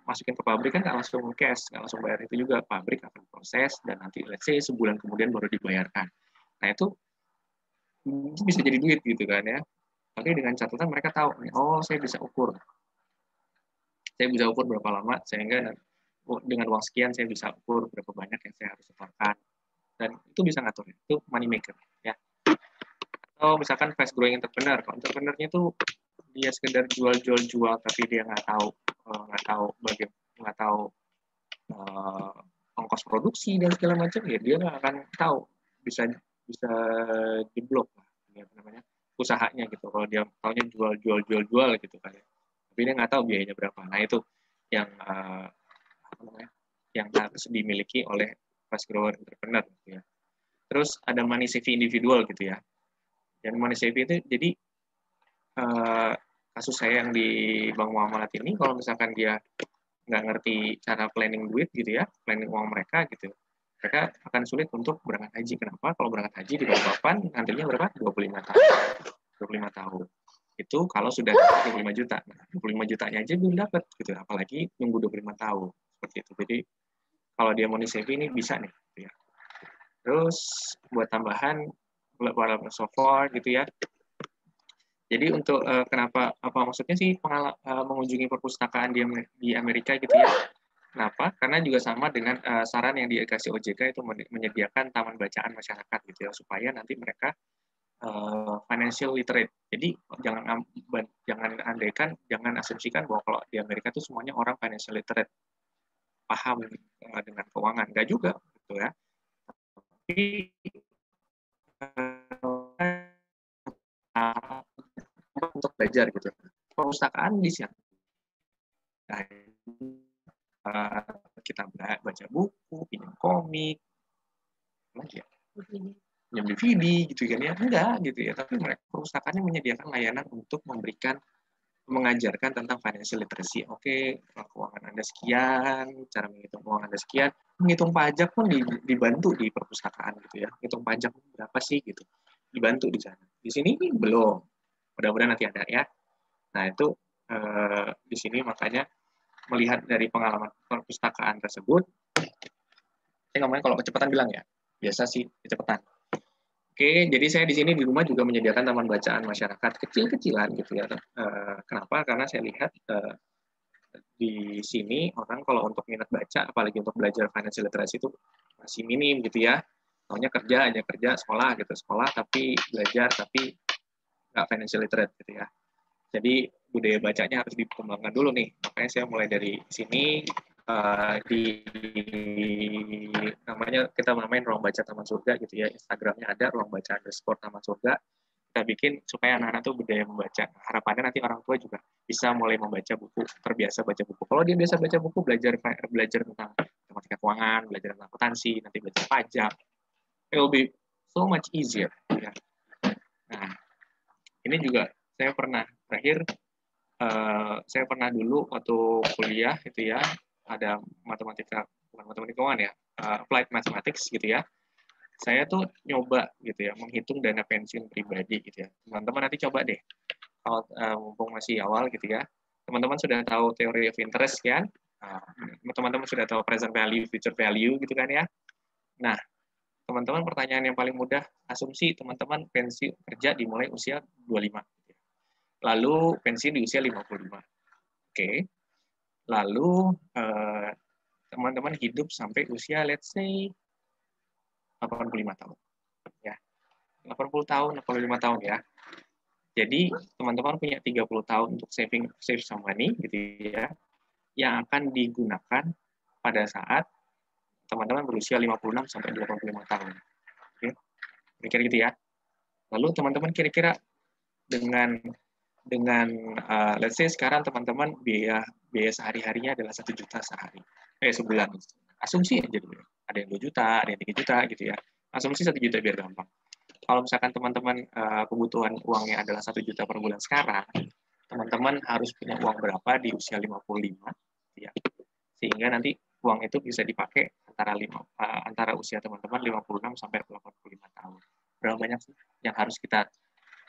masukin ke pabrik kan nggak langsung cash, nggak langsung bayar, itu juga pabrik akan proses dan nanti let's say sebulan kemudian baru dibayarkan. Nah itu bisa jadi duit gitu kan ya. Tapi dengan catatan mereka tahu, oh saya bisa ukur berapa lama, sehingga dengan uang sekian saya bisa ukur berapa banyak yang saya harus setorkan, dan itu bisa ngatur, itu money maker ya. Atau misalkan fast growing entrepreneur, kalau entrepreneurnya itu dia sekedar jual tapi dia nggak tahu ongkos produksi dan segala macam, ya dia nggak akan tahu, bisa diblok lah, ya, namanya usahanya gitu. Kalau dia taunya jual gitu kan ya. Tapi dia nggak tahu biayanya berapa. Nah itu yang apa namanya, yang harus dimiliki oleh fast grower entrepreneur gitu ya. Terus ada money savvy individual gitu ya. Dan money savvy itu jadi kasus saya yang di Bank Muamalat ini, kalau misalkan dia nggak ngerti cara planning duit gitu ya, planning uang mereka gitu, mereka akan sulit untuk berangkat haji. Kenapa? Kalau berangkat haji di Balikpapan nantinya berapa? 25 tahun. 25 tahun. Itu kalau sudah 25 juta. Nah, 25 jutanya aja belum dapat gitu, apalagi nunggu 25 tahun. Seperti itu. Jadi kalau dia money savvy ini bisa nih gitu ya. Terus buat tambahan so far gitu ya. Jadi untuk kenapa, apa maksudnya sih mengunjungi perpustakaan di Amerika gitu ya? Kenapa? Karena juga sama dengan saran yang dikasih OJK itu menyediakan taman bacaan masyarakat gitu ya, supaya nanti mereka financial literate. Jadi jangan asumsikan bahwa kalau di Amerika itu semuanya orang financial literate, paham dengan keuangan. Enggak juga gitu ya. Tapi untuk belajar gitu. Perpustakaan di sini. Kita baca buku, pinjam komik, lagi ya, pinjam DVD gitu kan ya, enggak gitu ya. Tapi mereka perpustakaannya menyediakan layanan untuk mengajarkan tentang financial literacy. Oke, keuangan Anda sekian, cara menghitung keuangan Anda sekian, menghitung pajak pun dibantu di perpustakaan gitu ya. Hitung pajak berapa sih gitu, dibantu di sana. Di sini belum. Mudah-mudahan nanti ada ya. Nah itu di sini makanya melihat dari pengalaman perpustakaan tersebut, saya ngomongin kalau kecepatan bilang ya, biasa sih kecepatan. Oke, jadi saya di sini di rumah juga menyediakan taman bacaan masyarakat kecil-kecilan gitu ya. Kenapa? Karena saya lihat di sini orang kalau untuk minat baca, apalagi untuk belajar financial literacy itu masih minim gitu ya. Maunya kerja aja, kerja, sekolah gitu, sekolah tapi belajar tapi nggak financial literate gitu ya. Jadi budaya bacanya harus dikembangkan dulu nih. Makanya saya mulai dari sini namanya kita namain ruang baca Taman Surga gitu ya. Instagramnya ada ruang baca _Taman Surga. Kita bikin supaya anak-anak tuh budaya membaca. Harapannya nanti orang tua juga bisa mulai membaca buku, terbiasa baca buku. Kalau dia biasa baca buku, belajar tentang matematika keuangan, belajar tentang akuntansi, nanti belajar pajak, it will be so much easier. Ya. Nah, ini juga saya pernah saya pernah dulu waktu kuliah gitu ya, ada bukan matematika keuangan ya, applied mathematics gitu ya. Saya tuh nyoba gitu ya, menghitung dana pensiun pribadi gitu ya. Teman-teman nanti coba deh, kalau mumpung masih awal gitu ya. Teman-teman sudah tahu teori of interest kan? Teman-teman sudah tahu present value, future value gitu kan ya. Nah, teman-teman pertanyaan yang paling mudah, asumsi teman-teman pensiun kerja dimulai usia 25. Lalu pensiun di usia 55. Oke. Lalu teman-teman hidup sampai usia let's say 85 tahun. Ya. 80 tahun, 85 tahun ya. Jadi teman-teman punya 30 tahun untuk save some money gitu ya, yang akan digunakan pada saat teman-teman berusia 56 sampai 85 tahun. Oke. Kira-kira gitu ya. Lalu teman-teman kira-kira dengan let's say sekarang teman-teman biaya sehari-harinya adalah 1 juta sehari, sebulan. Asumsi aja dulu. Ada yang 2 juta, ada yang 3 juta gitu ya. Asumsi 1 juta biar gampang. Kalau misalkan teman-teman kebutuhan uangnya adalah 1 juta per bulan sekarang, teman-teman harus punya uang berapa di usia 55 ya. Sehingga nanti uang itu bisa dipakai antara usia teman-teman 56 sampai 85 tahun. Berapa banyak sih yang harus kita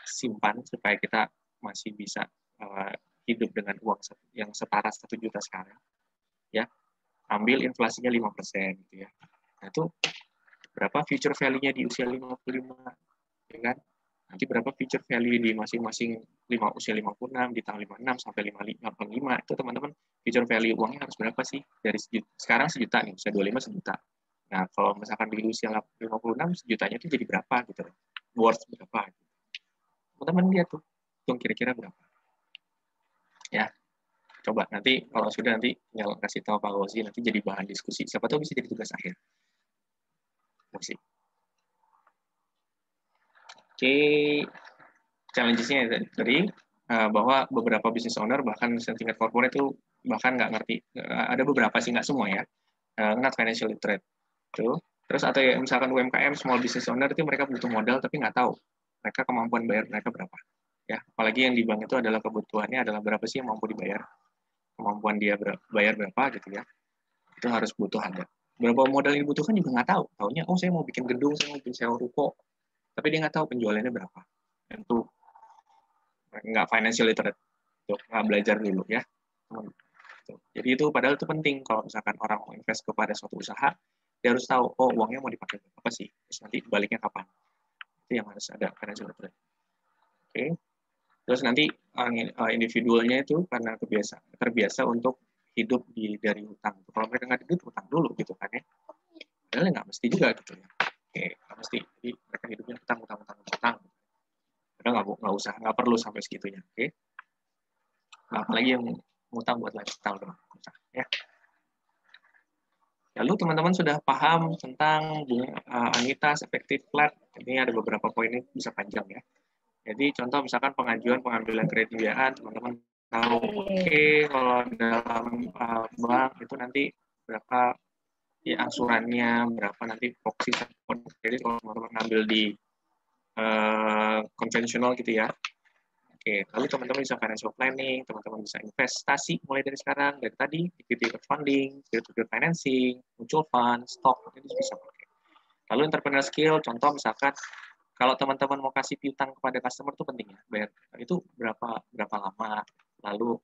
simpan supaya kita masih bisa hidup dengan uang yang setara 1 juta sekarang, ya. Ambil inflasinya 5% gitu ya. Nah, itu berapa future value-nya di usia 55, ya kan? Nanti berapa future value di masing-masing usia 56, di tahun 56 sampai 85, itu teman-teman future value uangnya harus berapa sih? Dari sekarang sejuta nih, usia 25 sejuta. Nah, kalau misalkan di usia 56, sejutanya itu jadi berapa gitu? Worth berapa? Teman-teman lihat tuh, hitung kira-kira berapa. Ya, coba nanti kalau sudah nanti tinggal kasih tahu Pak Gozi, nanti jadi bahan diskusi. Siapa tahu bisa jadi tugas akhir. Oke, challenges-nya tadi bahwa beberapa business owner bahkan tingkat corporate itu bahkan nggak ngerti, ada beberapa sih, nggak semua ya, not financial literate tuh. Terus atau ya misalkan UMKM, small business owner itu mereka butuh modal tapi nggak tahu mereka kemampuan bayar mereka berapa ya, apalagi yang di bank itu adalah kebutuhannya adalah berapa sih yang mampu dibayar, kemampuan dia bayar berapa gitu ya, itu harus butuh ada. Berapa modal yang dibutuhkan juga nggak tahu, taunya oh saya mau bikin gedung, saya mau bikin sewa ruko, tapi dia nggak tahu penjualannya berapa. Tentu nggak financial literate, nggak belajar dulu ya. Jadi itu padahal itu penting kalau misalkan orang mau invest kepada suatu usaha, dia harus tahu oh uangnya mau dipakai apa sih, terus nanti baliknya kapan. Itu yang harus ada financial literate. Oke. Terus nanti individualnya itu karena terbiasa untuk hidup dari hutang. Kalau mereka nggak hidup hutang dulu gitu kan ya. Padahal nggak mesti juga gitu ya. Oke, nggak mesti. Jadi mereka hidupnya hutang. Padahal nggak perlu sampai segitunya. Oke. Nah, apalagi yang ngutang buat lifestyle dong. Ya. Lalu teman-teman sudah paham tentang annuitas, effective flat. Ini ada beberapa poin, ini bisa panjang ya. Jadi contoh misalkan pengambilan kredit biayaan, teman-teman tahu oke, kalau dalam bank itu nanti berapa ya angsurannya, berapa nanti proxy kredit kalau teman-teman ngambil di konvensional gitu ya. Oke, lalu teman-teman bisa financial planning, teman-teman bisa investasi mulai dari sekarang, dari tadi, equity funding, peer-to-peer financing, mutual fund, stock, itu bisa pakai. Lalu entrepreneur skill, contoh misalkan kalau teman-teman mau kasih piutang kepada customer itu penting ya, bayar itu berapa lama, lalu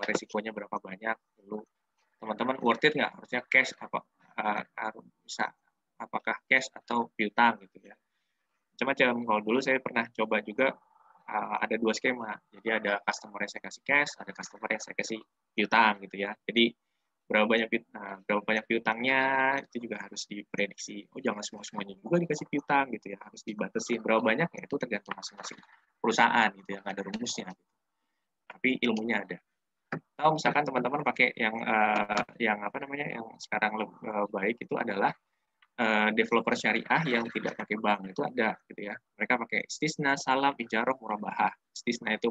resikonya berapa banyak, lalu teman-teman worth it nggak, harusnya cash harus bisa apakah cash atau piutang gitu ya. Macam-macam. Kalau dulu saya pernah coba juga ada 2 skema, jadi ada customer yang saya kasih cash, ada customer yang saya kasih piutang gitu ya. Jadi berapa banyak piutangnya itu juga harus diprediksi. Oh jangan semuanya juga dikasih piutang gitu ya, harus dibatasi berapa banyak ya, itu tergantung masing-masing perusahaan gitu ya, nggak ada rumusnya. Tapi ilmunya ada. Atau misalkan teman-teman pakai yang sekarang baik itu adalah developer syariah yang tidak pakai bank, itu ada gitu ya. Mereka pakai istisna, salam, ijarah, murabahah. Istisna itu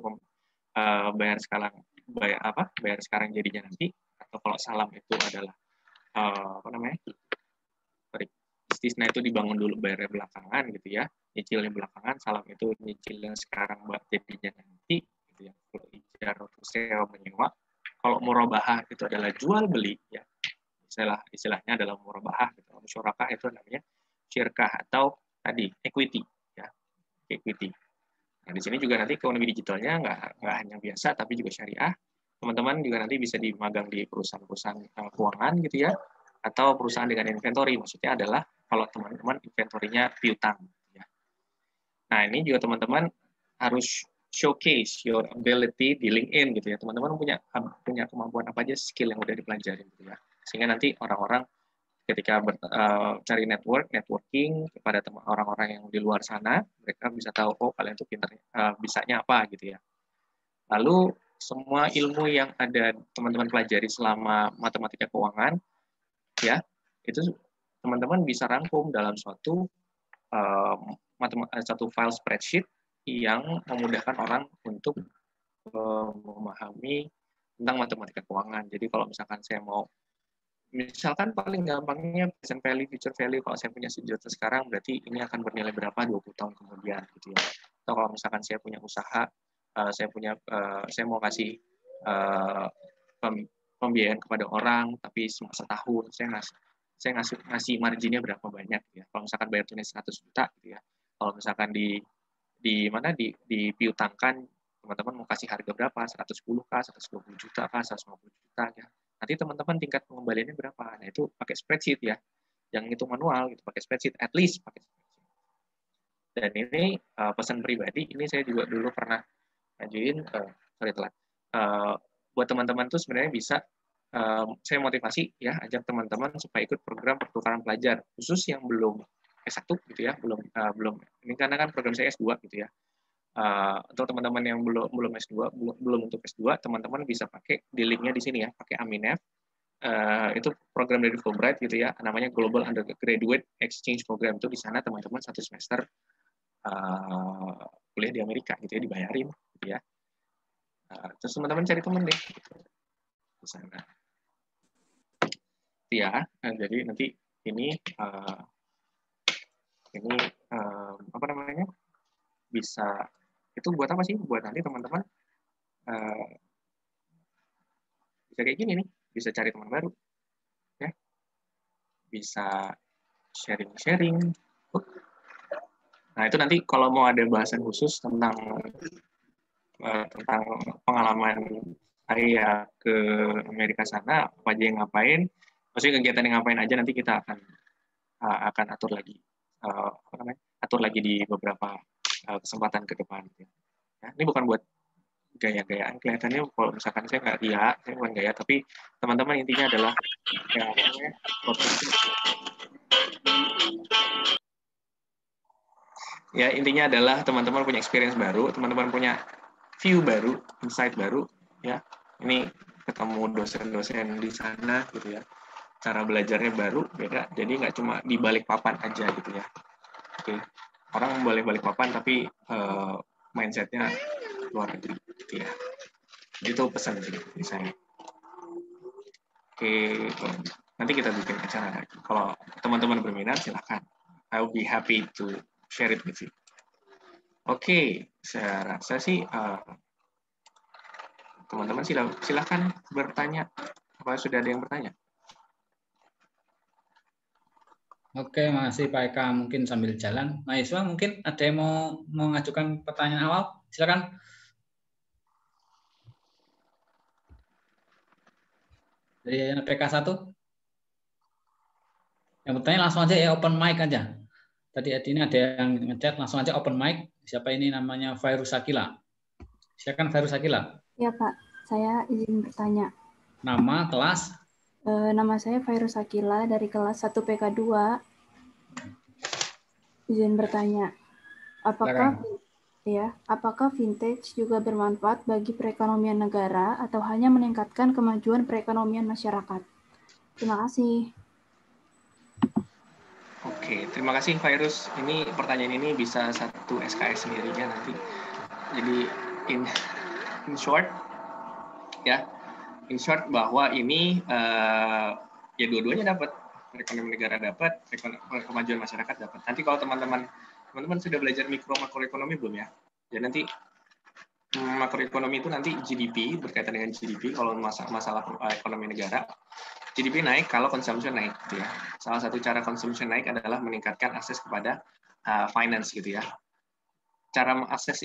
bayar sekarang jadinya nanti, atau kalau salam itu adalah istisna itu dibangun dulu bayarnya belakangan gitu ya, nyicilnya belakangan, salam itu nyicilnya sekarang jadinya nanti gitu ya. Kalau ijarah itu sewa menyewa, kalau murabahah itu adalah jual beli ya, istilahnya adalah murabahah gitu. Musyarakah itu namanya syirkah atau tadi equity ya, equity. Nah, di sini juga nanti ekonomi digitalnya nggak hanya biasa tapi juga syariah. Teman-teman juga nanti bisa dimagang di perusahaan-perusahaan keuangan gitu ya, atau perusahaan dengan inventory. Maksudnya adalah kalau teman-teman inventorinya piutang. Ya. Nah ini juga teman-teman harus showcase your ability di LinkedIn gitu ya. Teman-teman punya kemampuan apa aja, skill yang udah dipelajari gitu ya. Sehingga nanti orang-orang ketika cari networking kepada orang-orang yang di luar sana, mereka bisa tahu oh kalian tuh pintar, bisanya apa gitu ya. Lalu semua ilmu yang ada teman-teman pelajari selama matematika keuangan ya, itu teman-teman bisa rangkum dalam suatu file spreadsheet yang memudahkan orang untuk memahami tentang matematika keuangan. Jadi kalau misalkan saya mau, misalkan paling gampangnya present value, future value, kalau saya punya 1 juta sekarang, berarti ini akan bernilai berapa 20 tahun kemudian gitu ya. Atau kalau misalkan saya punya usaha, saya mau kasih pembiayaan kepada orang, tapi setahun saya ngasih marginnya berapa banyak gitu ya. Kalau misalkan bayar tunai 100 juta gitu ya. Kalau misalkan dipiutangkan, teman-teman mau kasih harga berapa? 110 kah, 120 juta kah, 150 juta ya. Nanti teman-teman tingkat pengembaliannya berapa? Nah, itu pakai spreadsheet ya. Yang itu manual gitu, pakai spreadsheet, at least pakai spreadsheet. Dan ini pesan pribadi, ini saya juga dulu pernah ngajuin, buat teman-teman tuh sebenarnya bisa, saya motivasi ya, ajak teman-teman supaya ikut program pertukaran pelajar, khusus yang belum S1 gitu ya, belum ini karena kan program saya S2 gitu ya. Untuk teman-teman yang belum S2, belum untuk S2, teman-teman bisa pakai di linknya di sini ya, pakai Aminef. Itu program dari Fulbright gitu ya, namanya Global Undergraduate Exchange Program. Itu di sana teman-teman 1 semester kuliah di Amerika gitu ya, dibayarin gitu ya. Terus teman-teman cari teman deh gitu, di sana. Ya, jadi nanti ini apa namanya, bisa itu buat apa sih? Buat nanti teman-teman bisa kayak gini nih, bisa cari teman baru, ya, bisa sharing-sharing. Nah itu nanti kalau mau ada bahasan khusus tentang pengalaman saya ke Amerika sana, apa aja yang ngapain, maksudnya kegiatan yang ngapain aja nanti kita akan atur lagi, apa namanya, atur lagi di beberapa kesempatan ke depan. Ya, ini bukan buat gaya-gayaan, kelihatannya kalau misalkan saya nggak ria, saya bukan gaya, tapi teman-teman intinya adalah ya, apa namanya, ya intinya adalah teman-teman punya experience baru, teman-teman punya view baru, insight baru, ya. Ini ketemu dosen-dosen di sana gitu ya. Cara belajarnya baru, beda. Jadi nggak cuma di balik papan aja gitu ya. Oke. Orang balik papan tapi mindsetnya luar negeri gitu ya. Itu pesan sih dari saya. Oke, nanti kita bikin acara lagi. Kalau teman-teman berminat silakan. I will be happy to share it with you. Oke, saya rasa sih teman-teman silakan bertanya. Apa sudah ada yang bertanya? Oke, makasih Pak Eka. Mungkin sambil jalan. Mahasiswa mungkin ada yang mau mengajukan pertanyaan awal? Silakan. Dari PK 1. Yang bertanya langsung aja ya, open mic aja. Tadi ini ada yang ngechat, langsung aja open mic. Siapa ini, namanya Virus Akila. Silakan Virus Akila. Ya Pak, saya izin bertanya. Nama, kelas? Nama saya Virus Akila dari kelas 1 PK2. Izin bertanya, apakah vintage juga bermanfaat bagi perekonomian negara atau hanya meningkatkan kemajuan perekonomian masyarakat? Terima kasih. Oke, terima kasih Virus. Ini pertanyaan ini bisa satu SKS sendirinya nanti. Jadi in short, ya, in short bahwa ini ya dua-duanya dapat, perekonomian negara dapat, kemajuan masyarakat dapat. Nanti kalau teman-teman sudah belajar makroekonomi belum ya? Ya nanti makroekonomi itu nanti GDP, berkaitan dengan GDP kalau masalah ekonomi negara. GDP naik kalau consumption naik, gitu ya. Salah satu cara consumption naik adalah meningkatkan akses kepada finance, gitu ya. Cara mengakses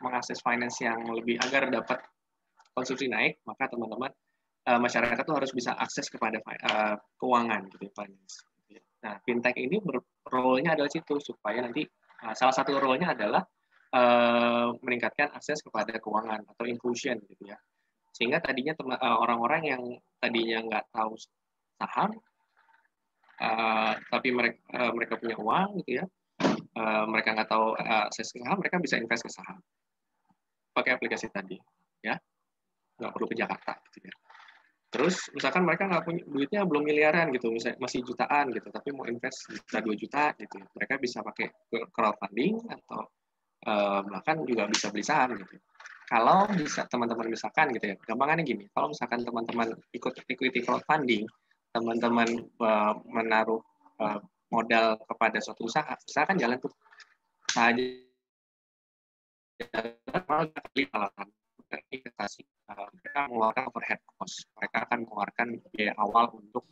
mengakses finance yang lebih agar dapat konsumsi naik, maka teman-teman masyarakat tuh harus bisa akses kepada keuangan, gitu ya, finance. Nah, fintech ini role-nya adalah situ supaya nanti salah satu role-nya adalah meningkatkan akses kepada keuangan atau inclusion, gitu ya. Sehingga tadinya orang-orang yang tadinya nggak tahu saham, tapi mereka punya uang, gitu ya, mereka nggak tahu akses ke saham, mereka bisa invest ke saham pakai aplikasi tadi, ya, nggak perlu ke Jakarta, gitu ya. Terus misalkan mereka nggak punya duitnya, belum miliaran gitu, misalnya masih jutaan gitu, tapi mau invest juta 2 juta gitu, mereka bisa pakai crowdfunding atau bahkan juga bisa beli saham gitu. Kalau bisa teman-teman misalkan gitu ya, gampangannya gini, kalau misalkan teman-teman ikut equity crowdfunding, teman-teman menaruh modal kepada suatu usaha kan jalan tuh, usaha aja jalan, investasi, mereka mengeluarkan overhead cost, mereka akan mengeluarkan biaya awal untuk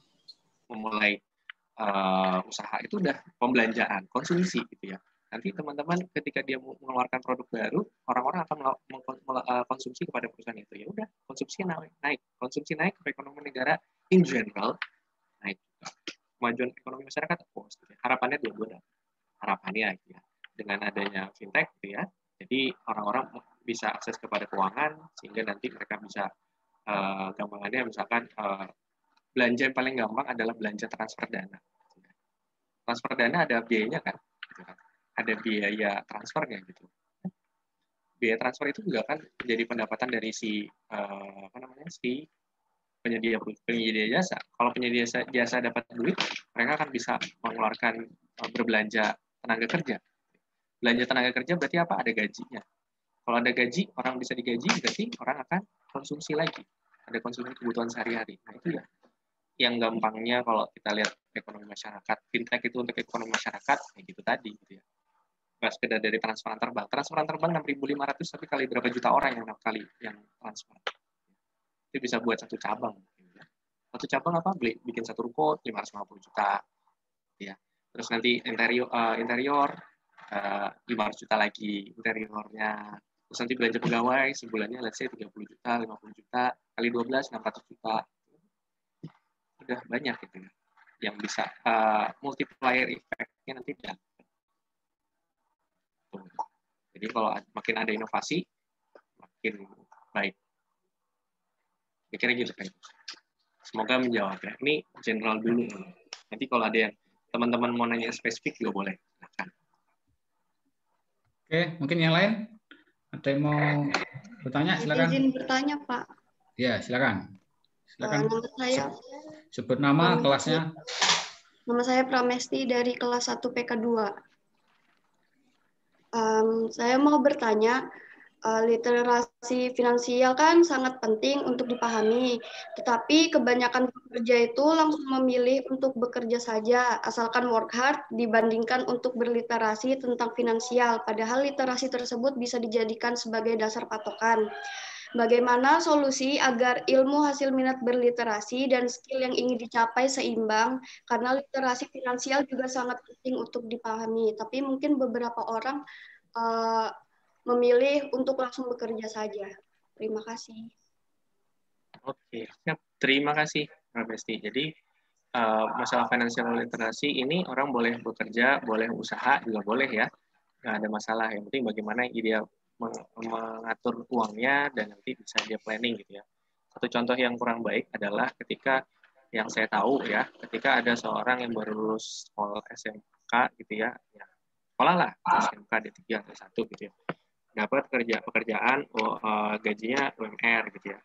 memulai usaha, itu udah pembelanjaan, konsumsi gitu ya. Nanti teman-teman ketika dia mengeluarkan produk baru, orang-orang akan konsumsi kepada perusahaan itu. Ya udah, konsumsi naik. Konsumsi naik, perekonomian negara in general naik. Kemajuan ekonomi masyarakat, harapannya dua-dua. Harapannya gitu ya. Dengan adanya fintech gitu ya. Jadi orang-orang bisa akses kepada keuangan sehingga nanti mereka bisa gampangannya misalkan belanja yang paling gampang adalah belanja transfer dana. Transfer dana ada biayanya kan? Ada biaya transfernya gitu. Biaya transfer itu juga kan jadi pendapatan dari si penyedia jasa. Kalau penyedia jasa dapat duit, mereka akan bisa mengeluarkan berbelanja tenaga kerja. Belanja tenaga kerja berarti apa? Ada gajinya. Kalau ada gaji, orang bisa digaji, berarti orang akan konsumsi lagi. Ada konsumsi kebutuhan sehari-hari. Nah itu ya yang gampangnya kalau kita lihat ekonomi masyarakat. Fintech itu untuk ekonomi masyarakat, kayak gitu tadi. Gitu ya. Nggak sekedar dari transfer antar bank. Transfer antar bank 6.500, tapi kali berapa juta orang yang kali yang transfer. Itu bisa buat satu cabang. Satu cabang apa? Bikin satu ruko 550 juta. Ya. Terus nanti interior 500 juta lagi interiornya. Terus nanti belanja pegawai sebulannya let's say 30 juta, 50 juta, kali 12, 600 juta. Udah banyak gitu ya. Yang bisa multiplier effect-nya nanti dapat. Jadi kalau makin ada inovasi, makin baik. Kira-kira gitu kan. Semoga menjawab ya. Ini general dulu. Nanti kalau ada yang teman-teman mau nanya spesifik juga boleh. Silahkan. Oke, mungkin yang lain? Ada yang mau bertanya? Silakan. Izin bertanya, Pak. Ya, silakan. Silakan. Nama saya sebut nama, kelasnya. Nama saya Pramesti dari kelas 1 PK2. Saya mau bertanya, literasi finansial kan sangat penting untuk dipahami, tetapi kebanyakan pekerja itu langsung memilih untuk bekerja saja, asalkan work hard dibandingkan untuk berliterasi tentang finansial, padahal literasi tersebut bisa dijadikan sebagai dasar patokan. Bagaimana solusi agar ilmu hasil minat berliterasi dan skill yang ingin dicapai seimbang? Karena literasi finansial juga sangat penting untuk dipahami, tapi mungkin beberapa orang memilih untuk langsung bekerja saja. Terima kasih. Oke, siap. Terima kasih, Mbak Besti. Jadi, masalah financial literasi ini orang boleh bekerja, boleh usaha, juga boleh ya. Nggak ada masalah. Yang penting bagaimana dia mengatur uangnya dan nanti bisa dia planning gitu ya. Satu contoh yang kurang baik adalah ketika yang saya tahu ya, ketika ada seorang yang baru lulus sekolah SMK gitu ya, sekolah lah SMK D3 atau 1 gitu ya, dapat pekerjaan gajinya UMR gitu ya.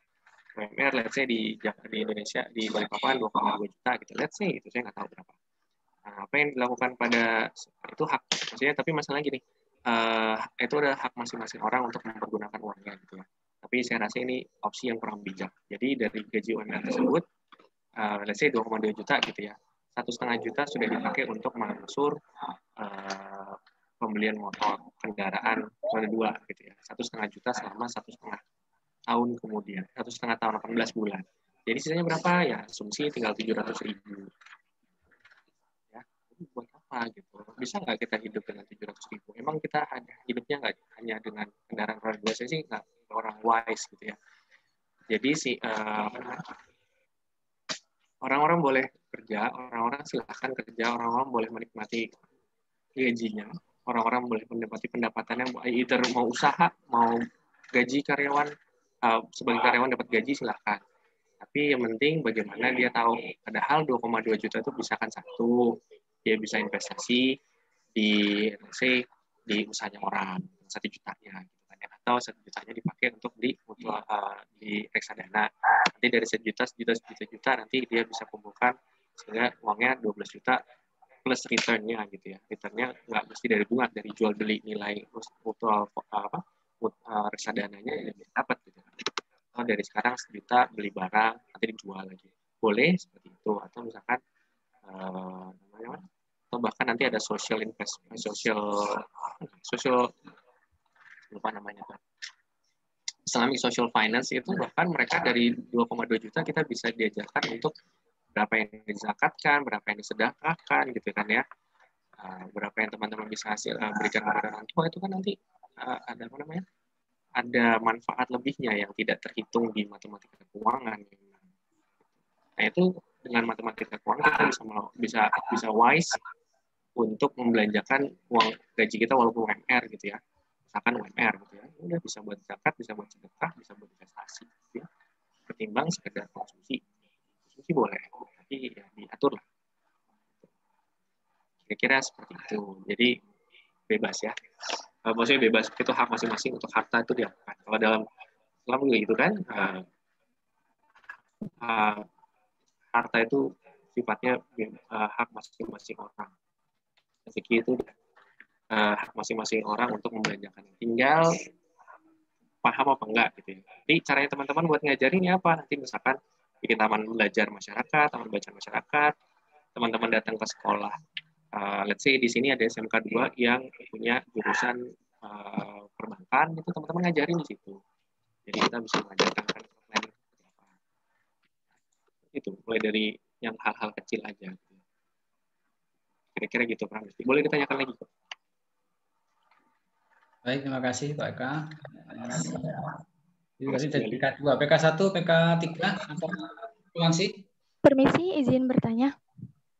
UMR let's say di Indonesia di Balikpapan 2,2 juta gitu, let's say itu saya nggak tahu berapa. Nah, apa yang dilakukan pada itu hak maksudnya, tapi masalah gini, itu ada hak masing-masing orang untuk mempergunakan uangnya gitu ya. Tapi saya rasa ini opsi yang kurang bijak. Jadi dari gaji UMR tersebut, let's say 2,2 juta gitu ya, 1,5 juta sudah dipakai untuk mengangsur pembelian motor, kendaraan roda 2 gitu ya, 1,5 juta selama 1,5 tahun kemudian, 1,5 tahun 18 bulan. Jadi sisanya berapa ya? Asumsi tinggal 700.000. Ya, buat apa gitu? Bisa nggak kita hidup dengan 700.000? Emang kita hidupnya nggak hanya dengan kendaraan roda 2? Saya sih nggak orang wise gitu ya. Jadi orang-orang boleh kerja, orang-orang silahkan kerja, orang-orang boleh menikmati gajinya, orang-orang boleh menikmati pendapatannya, either mau usaha, mau gaji karyawan, sebagai karyawan dapat gaji silahkan. Tapi yang penting bagaimana dia tahu, padahal 2,2 juta itu bisa kan satu, dia bisa investasi di usahanya orang, 1 jutanya gitu kan, atau 1 jutanya dipakai untuk di reksadana. Nanti dari 1 juta nanti dia bisa kumpulkan sehingga uangnya 12 juta plus return-nya gitu ya. Return-nya nggak mesti dari bunga, dari jual beli nilai mutual reksadananya yang dapat gitu. Atau dari sekarang 1 juta beli barang nanti dijual lagi. Boleh seperti itu, atau misalkan atau bahkan nanti ada social investment, social lupa namanya kan. Islamic social finance itu bahkan mereka dari 2,2 juta kita bisa diajarkan untuk berapa yang dizakatkan, berapa yang disedekahkan gitu kan ya. Berapa yang teman-teman bisa berikan kepada orang tua, itu kan nanti ada apa namanya? Ada manfaat lebihnya yang tidak terhitung di matematika keuangan. Nah, itu dengan matematika keuangan kita bisa wise untuk membelanjakan uang gaji kita walaupun UMR gitu ya. Misalkan UMR gitu ya. Udah bisa buat zakat, bisa buat sedekah, bisa buat investasi gitu ya. Ketimbang sekedar konsumsi. Konsumsi boleh, tapi ya diatur lah. Kira-kira seperti itu. Jadi bebas ya. Maksudnya bebas, itu hak masing-masing untuk harta itu diapakan. Kalau dalam Islam juga gitu kan, harta itu sifatnya hak masing-masing orang. Rezeki itu hak masing-masing orang untuk membelanjakan. Tinggal paham apa enggak gitu ya. Jadi caranya teman-teman buat ngajarinnya apa? Nanti misalkan bikin taman belajar masyarakat, taman bacaan masyarakat, teman-teman datang ke sekolah. Let's say di sini ada SMK 2 yang punya jurusan perbankan, itu teman-teman ngajarin di situ. Jadi kita bisa mengajarkan planning seperti apa. Itu mulai dari yang hal-hal kecil aja. Kira-kira gitu, Pak. Boleh ditanyakan lagi, Pak. Baik, terima kasih Pak Eka. Terima kasih dari PK2, PK1, PK3 atau sih? Permisi, izin bertanya.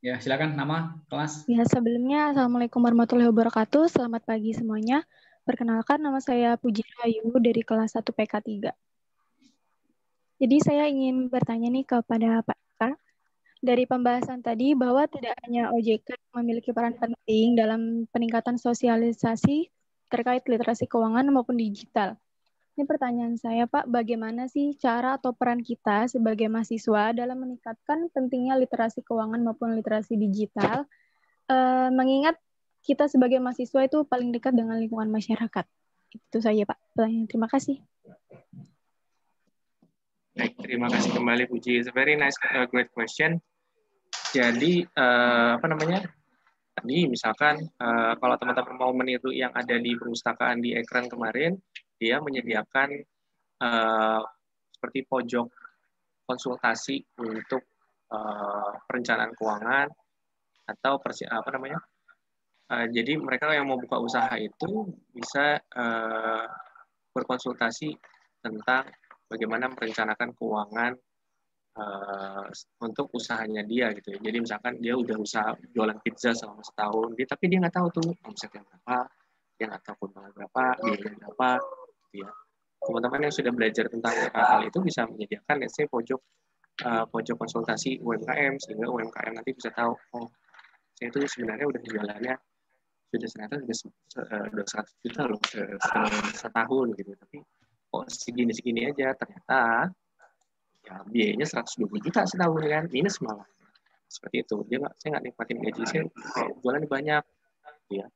Ya, silakan nama, kelas. Ya, sebelumnya Assalamualaikum warahmatullahi wabarakatuh. Selamat pagi semuanya. Perkenalkan, nama saya Puji Rahayu dari kelas 1 PK3. Jadi saya ingin bertanya nih kepada Pak Eka. Dari pembahasan tadi bahwa tidak hanya OJK memiliki peran penting dalam peningkatan sosialisasi terkait literasi keuangan maupun digital. Ini pertanyaan saya, Pak, bagaimana sih cara atau peran kita sebagai mahasiswa dalam meningkatkan pentingnya literasi keuangan maupun literasi digital, mengingat kita sebagai mahasiswa itu paling dekat dengan lingkungan masyarakat. Itu saja, Pak. Pertanyaan. Terima kasih. Baik, terima kasih kembali, Puji. It's a very nice, great question. Jadi, tadi misalkan kalau teman-teman mau meniru yang ada di perpustakaan di ekran kemarin, dia menyediakan seperti pojok konsultasi untuk perencanaan keuangan atau jadi mereka yang mau buka usaha itu bisa berkonsultasi tentang bagaimana merencanakan keuangan untuk usahanya dia gitu ya. Jadi misalkan dia udah usaha jualan pizza selama setahun, tapi dia nggak tahu tuh omsetnya berapa, dia nggak tahu keuntungan berapa, biaya berapa, gitu ya. Teman-teman yang sudah belajar tentang hal itu bisa menyediakan, let's say pojok konsultasi UMKM sehingga UMKM nanti bisa tahu, oh saya itu sebenarnya udah jualannya sudah ternyata sudah 100 juta loh setahun gitu, tapi kok segini aja ternyata ya biayanya 120 juta setahun kan, minus malah. Seperti itu. Saya nggak nikmatin gaji, saya kalau jualan banyak gitu ya.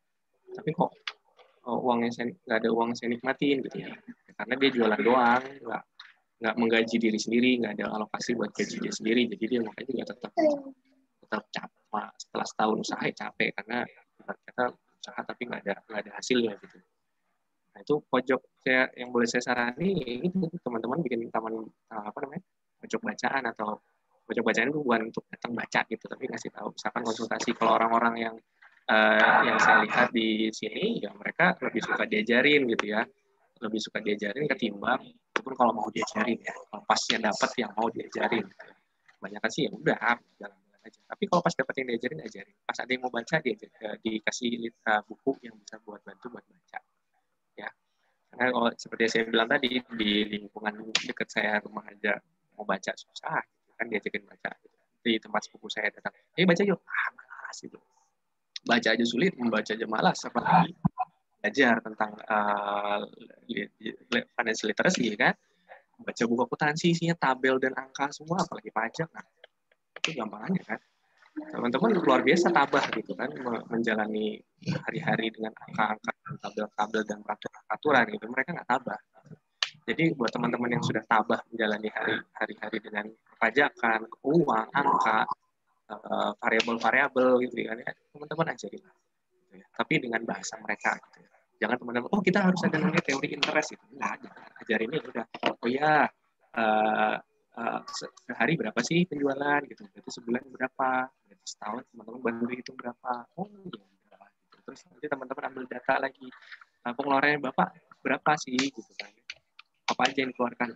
Tapi kok nggak ada uang yang saya nikmatin gitu ya. Karena dia jualan doang, nggak menggaji diri sendiri, nggak ada alokasi buat gaji dia sendiri. Jadi dia makanya juga tetap capek. Setelah setahun usaha capek karena kita usaha tapi nggak ada hasilnya gitu. Nah, itu pojok yang boleh saya sarani itu teman-teman bikin taman pojok bacaan, atau pojok bacaan itu bukan untuk datang baca gitu, tapi ngasih tahu misalkan konsultasi. Kalau orang-orang yang saya lihat di sini ya mereka lebih suka diajarin gitu ya, lebih suka diajarin ketimbang walaupun kalau mau diajarin ya, kalau pasnya dapat yang mau diajarin gitu. Banyak sih ya udah jalan-jalan aja, tapi kalau pas dapat yang diajarin, ajarin. Pas ada yang mau baca dikasih buku yang bisa buat bantu buat baca ya. Karena kalau seperti saya bilang tadi, di lingkungan dekat saya rumah aja mau baca susah gitu kan, diajakin baca gitu. Di tempat sepupu saya datang, baca yuk, malas gitu, baca aja sulit, membaca aja malas, apalagi belajar tentang financial literacy kan, baca buku akuntansi isinya tabel dan angka semua, apalagi pajak, nah itu gampangannya kan. Teman-teman luar biasa tabah gitu kan, menjalani hari-hari dengan angka-angka, tabel-tabel dan peraturan gitu, mereka nggak tabah. Jadi buat teman-teman yang sudah tabah menjalani hari-hari dengan perpajakan, uang, angka, variabel-variabel gitu kan ya, teman-teman ajarin gitu ya. Tapi dengan bahasa mereka gitu ya. Jangan teman-teman, oh kita harus ada namanya teori interest gitu. Nah, ajarinnya udah, oh ya sehari berapa sih penjualan gitu, berarti sebulan berapa, berarti setahun teman-teman bantu hitung berapa, oh ya berapa gitu. Terus nanti teman-teman ambil data lagi, pengeluarannya bapak berapa sih gitu kan, apa aja yang dikeluarkan,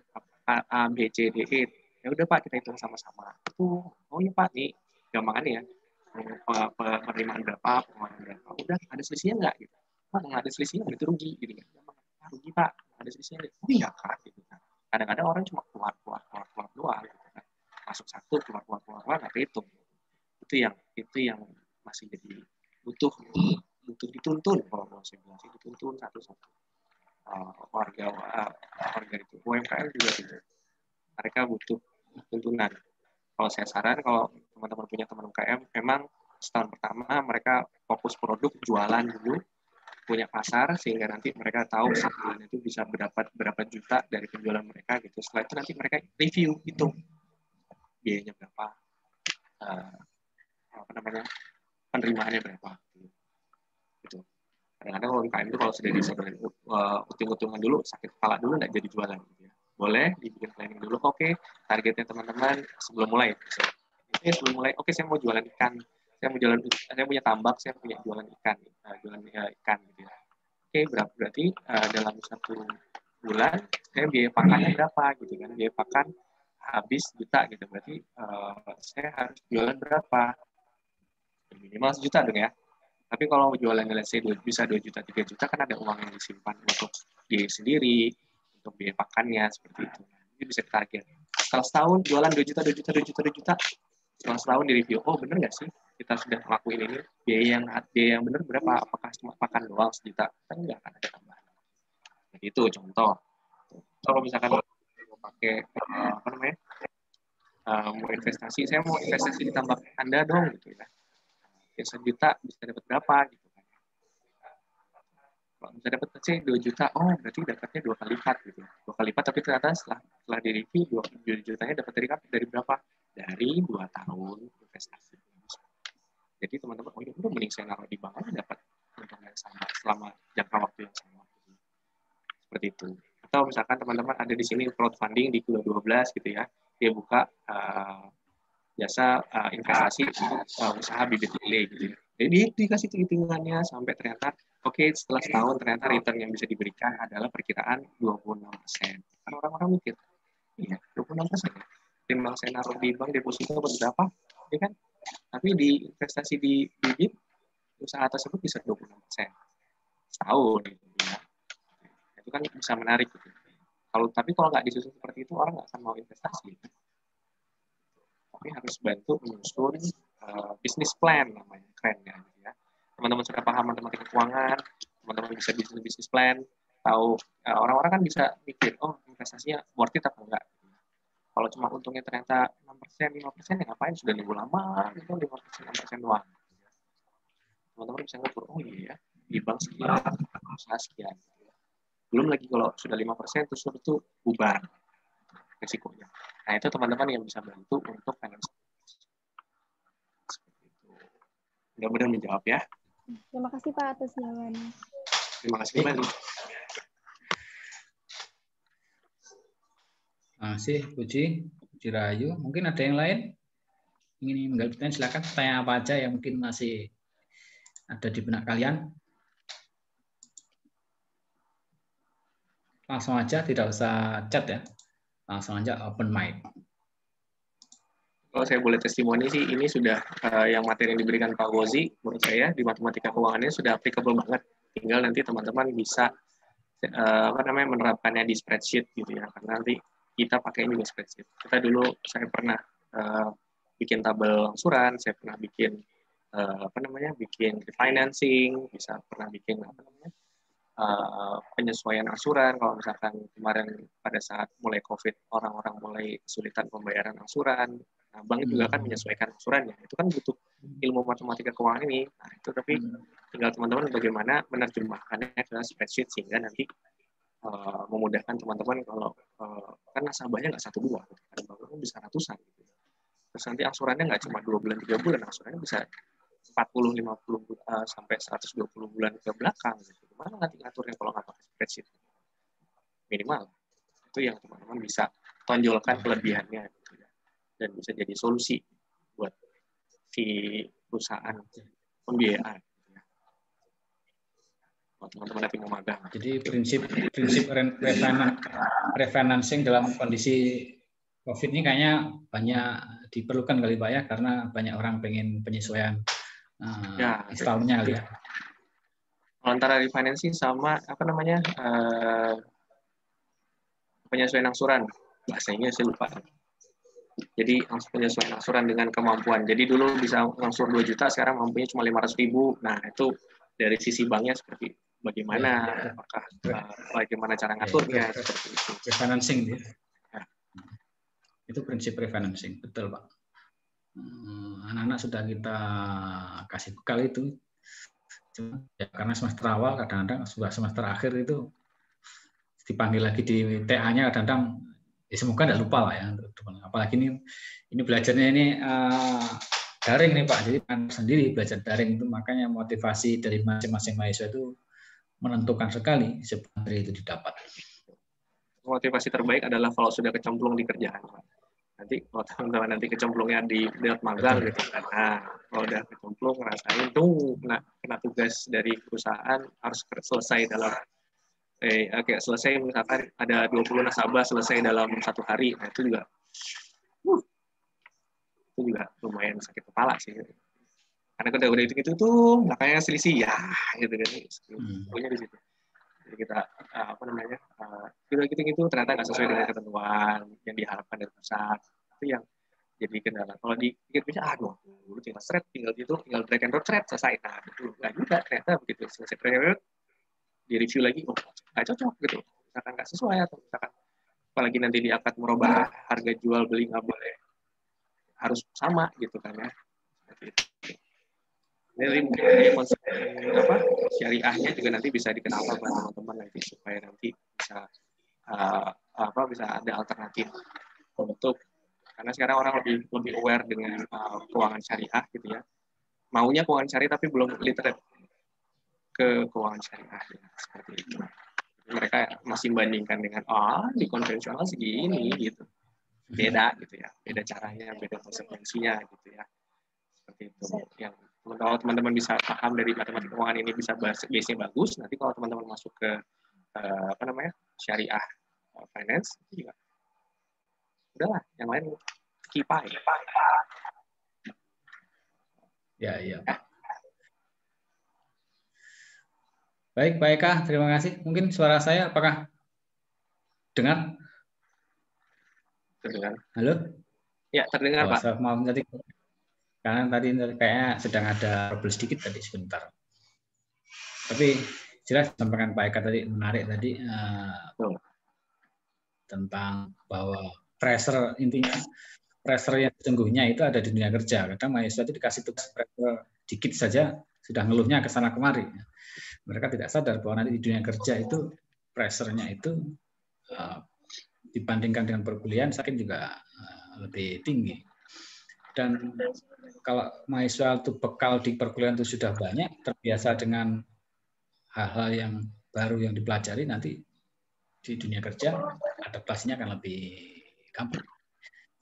A, B, C, D, E, ya udah Pak kita hitung sama-sama. Oh ya Pak, nih gampangannya ya, penerimaan berapa, pengeluaran berapa, udah ada selisihnya nggak gitu, Pak nggak ada selisihnya berarti rugi gitu kan, rugi Pak nggak ada selisihnya, oh iya Kak gitu kan. Kadang-kadang orang cuma keluar doang gitu kan, masuk satu keluar nggak terhitung. Itu yang masih jadi butuh dituntun, kalau mau saya bilang sih dituntun satu-satu. Warga itu UMKM juga gitu, mereka butuh tuntunan. Kalau saya saran, kalau teman-teman punya teman UKM, memang setahun pertama mereka fokus produk, jualan dulu, punya pasar, sehingga nanti mereka tahu sebulan itu bisa berapa juta dari penjualan mereka gitu. Setelah itu nanti mereka review, hitung biayanya berapa, penerimaannya berapa. Gitu. Kadang-kadang kalau UKM itu kalau sudah disedotin utung-utungan dulu, sakit kepala dulu, nggak jadi jualan. Gitu ya. Boleh dibikin planning dulu. Oke, targetnya teman-teman sebelum mulai. Oke, saya mau jualan ikan. Saya punya tambak, saya punya jualan ikan, ikan gitu ya. Oke, berarti dalam 1 bulan saya biaya pakannya berapa gitu kan? Biaya pakan habis juta gitu. Berarti saya harus jualan berapa? Minimal 1 juta dong ya. Tapi kalau jualannya let's say bisa 2 juta, 3 juta kan ada uang yang disimpan untuk diri sendiri, untuk biaya pakannya seperti itu. Ini bisa target. Setelah setahun jualan 2 juta, 2 juta, 2 juta, 2 juta. Setelah setahun di review, oh bener nggak sih kita sudah ngelakuin ini, biaya yang bener berapa, apakah cuma pakan doang 1 juta, kan nggak akan ada tambahan. Jadi itu contoh. Kalau misalkan mau pakai mau investasi, saya mau investasi di tambak Anda dong gitu ya. Ya 1 juta bisa dapat berapa gitu kan. Kalau bisa dapat 2 juta, oh berarti dapatnya 2 kali lipat gitu. 2 kali lipat, tapi ternyata setelah di review 2 jutanya dapat dari berapa? Dari 2 tahun investasi. Jadi teman-teman, oh ya udah mending saya naruh di bank aja dapat untung yang sama selama jangka waktu yang sama. Seperti itu. Atau misalkan teman-teman ada di sini crowdfunding di Kilo 12 gitu ya, dia buka jasa investasi usaha bibit lele gitu. Jadi dikasih hitungannya sampai ternyata setelah setahun ternyata return yang bisa diberikan adalah perkiraan 26%. Kan orang-orang mikir, iya 26%. Timbang saya naruh di bank deposito berapa, ya kan? Tapi di investasi di bibit usaha tersebut bisa 26% setahun gitu ya. Itu kan bisa menarik gitu. Tapi kalau nggak disusun seperti itu, orang nggak akan mau investasi. Tapi harus bantu menyusun bisnis plan namanya, kerennya gitu ya. Teman-teman sudah paham matematika keuangan, teman-teman bisa bikin bisnis plan, tahu orang-orang kan bisa mikir, oh investasinya worth it apa enggak. Kalau cuma untungnya ternyata 6%, 5%, ya ngapain sudah nunggu lama, itu 5%, 6% doang. Teman-teman bisa ngatur, oh iya, di bank sekian, usaha sekian. Belum lagi kalau sudah 5%, terus itu bubar risikonya. Nah, itu teman-teman yang bisa bantu untuk financial. Mudah-mudahan menjawab ya. Terima kasih Pak atas jawabannya. Terima kasih kembali. Terima kasih Puji Rahayu. Mungkin ada yang lain ingin menggali pertanyaan, silakan tanya apa aja yang mungkin masih ada di benak kalian. Langsung aja, tidak usah chat ya. Langsung aja open mic. Kalau saya boleh testimoni sih, ini sudah yang materi yang diberikan Pak Gozi, menurut saya di matematika keuangannya sudah applicable banget. Tinggal nanti teman-teman bisa menerapkannya di spreadsheet gitu ya. Karena nanti kita pakai juga spreadsheet. Saya pernah bikin tabel angsuran, saya pernah bikin bikin refinancing, pernah bikin penyesuaian angsuran. Kalau misalkan kemarin pada saat mulai COVID, orang-orang mulai kesulitan pembayaran angsuran. Nah, bank juga kan menyesuaikan angsurannya. Itu kan butuh ilmu matematika keuangan ini. Nah, itu tapi tinggal teman-teman bagaimana menerjemahkannya ke spreadsheet sehingga nanti memudahkan teman-teman kalau kan nasabahnya nggak 1-2, kan banknya bisa ratusan. Gitu. Terus nanti angsurannya nggak cuma 2 bulan, 3 bulan, angsurannya bisa 40, 50 sampai 120 bulan ke belakang. Gitu. Gimana nanti ngaturnya kalau nggak pakai spreadsheet? Minimal. Itu yang teman-teman bisa tonjolkan kelebihannya. Gitu. Dan bisa jadi solusi buat si perusahaan pembiayaan. Kalau teman-teman nanti mau magang. Jadi prinsip refinancing dalam kondisi COVID ini kayaknya banyak diperlukan kali Pak ya, karena banyak orang pengen penyesuaian installmentnya kali ya. Antara refinancing sama penyesuaian angsuran, bahasanya saya lupa. Jadi penyesuaian angsuran dengan kemampuan. Jadi dulu bisa ngangsur 2 juta, sekarang mampunya cuma 500.000. Nah itu dari sisi banknya seperti bagaimana, apakah bagaimana cara ngaturnya seperti itu. Refinancing ya. Itu prinsip refinancing, betul Pak. Anak-anak sudah kita kasih bekal itu, cuma ya karena semester awal kadang-kadang sudah semester akhir itu dipanggil lagi di TA-nya kadang-kadang ya semoga tidak lupa lah ya. Apalagi ini belajarnya ini daring nih Pak, jadi sendiri belajar daring itu, makanya motivasi dari masing-masing mahasiswa itu menentukan sekali sebelum itu didapat. Motivasi terbaik adalah kalau sudah kecemplung di kerjaan. Nanti kalau teman-teman nanti kecemplungnya di magang gitu kan. Nah, kalau udah kecemplung ngerasain tuh kena tugas dari perusahaan harus selesai dalam selesai misalkan ada 20 nasabah selesai dalam 1 hari. Nah, itu juga lumayan sakit kepala sih. Karena udah itu tuh makanya selisih ya gitu kan. Pokoknya di situ. Jadi kita gitu ternyata nggak sesuai dengan ketentuan yang diharapkan dari pusat. Itu yang jadi kendala. Kalau dipikir-pikir, dulu tinggal thread, tinggal drag and drop thread selesai. Nah, itu nggak juga ternyata begitu selesai thread di review lagi, nggak cocok gitu. Misalkan nggak sesuai atau misalkan apalagi nanti di akad merubah harga jual beli nggak boleh harus sama gitu kan ya. Jadi konsep syariahnya juga nanti bisa dikenalkan oleh teman-teman nanti supaya nanti bisa bisa ada alternatif untuk, karena sekarang orang lebih aware dengan keuangan syariah gitu ya. Maunya keuangan syariah tapi belum literate ke keuangan syariah ya, seperti itu. Mereka masih membandingkan dengan di konvensional segini gitu. Beda gitu ya. Beda caranya, beda konsekuensinya gitu ya. Seperti itu. Yang kalau teman-teman bisa paham dari matematika keuangan ini bisa base-nya bagus, nanti kalau teman-teman masuk ke syariah finance itu juga udahlah, yang lain kipai. Ya. Baik, Pak Eka, terima kasih. Mungkin suara saya apakah dengar? Terdengar. Halo? Ya, terdengar, Pak. Maaf tadi. Karena tadi kayaknya sedang ada trouble sedikit tadi sebentar. Tapi jelas sampaikan Pak Eka tadi menarik tadi tentang bahwa pressure yang sesungguhnya itu ada di dunia kerja. Kadang mahasiswa itu dikasih tugas pressure dikit saja sudah ngeluhnya ke sana kemari. Mereka tidak sadar bahwa nanti di dunia kerja itu pressure-nya itu dibandingkan dengan perkuliahan sakit juga lebih tinggi. Dan kalau mahasiswa itu bekal di perkuliahan itu sudah banyak, terbiasa dengan hal-hal yang baru yang dipelajari, nanti di dunia kerja adaptasinya akan lebih gampang.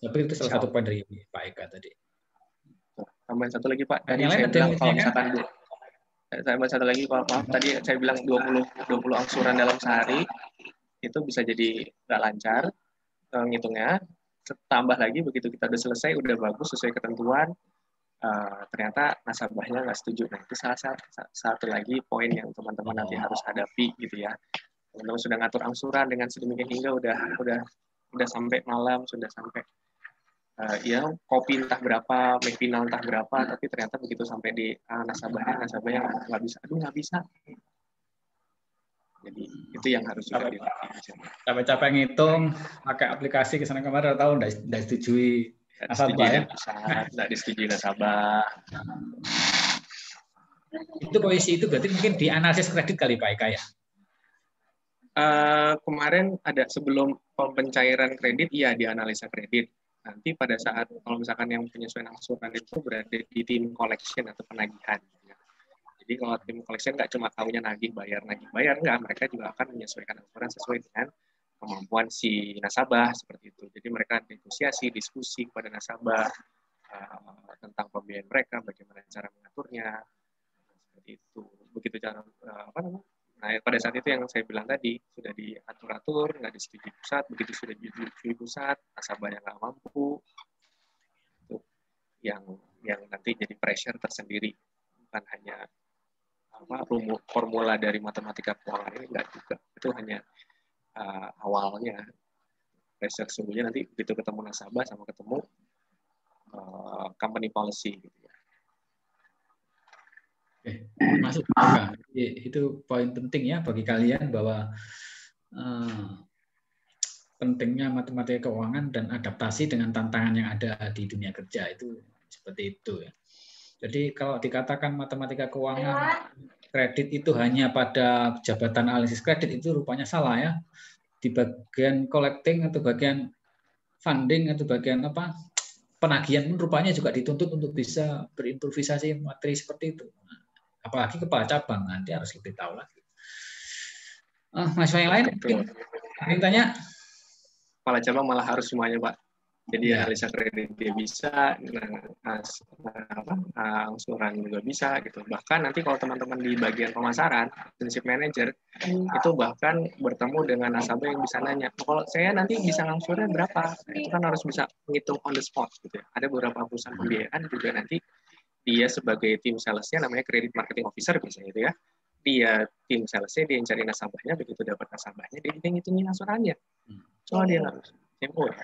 Tapi itu salah satu poin dari Pak Eka tadi. Tambahan satu lagi Pak, tadi saya bilang kalau misalkan satu lagi Pak, tadi saya bilang 20 angsuran dalam sehari itu bisa jadi nggak lancar ngitungnya. Tambah lagi begitu kita udah selesai, udah bagus sesuai ketentuan, ternyata nasabahnya nggak setuju. Nah, itu salah satu lagi poin yang teman-teman nanti harus hadapi gitu ya. Teman-teman sudah ngatur angsuran dengan sedemikian hingga udah sampai malam, sudah sampai kopi entah berapa, make final entah berapa, tapi ternyata begitu sampai di nasabahnya nggak bisa. Jadi itu yang harus juga dilakukan. Capek-capek ngitung, pakai aplikasi kesana kemarin, tahu nggak disetujui nasabah ya? Nggak disetujui nasabah. Itu kondisi itu berarti mungkin di analisis kredit kali Pak Eka ya? Kemarin ada sebelum pencairan kredit, iya di analisa kredit. Nanti pada saat kalau misalkan yang penyesuaian angsuran itu berada di tim collection atau penagihan. Jadi kalau tim collection nggak cuma tahunya nagih bayar, nggak, mereka juga akan menyesuaikan angsuran sesuai dengan kemampuan si nasabah seperti itu. Jadi mereka negosiasi, diskusi kepada nasabah tentang pembiayaan mereka, bagaimana cara mengaturnya, seperti itu. Begitu cara Nah, pada saat itu yang saya bilang tadi sudah diatur-atur, nggak disetujui pusat. Begitu sudah disetujui pusat, nasabahnya nggak mampu, itu yang nanti jadi pressure tersendiri, bukan hanya formula dari matematika keuangan ini, enggak juga. Itu hanya awalnya. Pressure sesungguhnya nanti begitu ketemu nasabah sama ketemu company policy gitu ya. Masuk. Itu poin penting ya bagi kalian bahwa pentingnya matematika keuangan dan adaptasi dengan tantangan yang ada di dunia kerja itu seperti itu ya. Jadi kalau dikatakan matematika keuangan kredit itu hanya pada jabatan analisis kredit itu rupanya salah ya. Di bagian collecting atau bagian funding atau bagian apa penagihan pun rupanya juga dituntut untuk bisa berimprovisasi materi seperti itu. Apalagi kepala cabang nanti harus lebih tahu lagi. Mahasiswa yang lain mungkin tanya. Kepala cabang malah harus semuanya, Pak. Jadi Ya. analisa kredit dia bisa, angsuran juga bisa gitu. Bahkan nanti kalau teman-teman di bagian pemasaran, relationship manager, itu bahkan bertemu dengan nasabah yang bisa nanya, kalau saya nanti bisa ngangsurnya berapa? Nah, itu kan harus bisa menghitung on the spot gitu ya. Ada beberapa perusahaan pembiayaan juga nanti dia sebagai tim salesnya namanya credit marketing officer biasanya itu ya. Dia tim salesnya, dia yang cari nasabahnya, begitu dapat nasabahnya, dia ngitungin angsurannya. Soalnya dia harus CMO ya.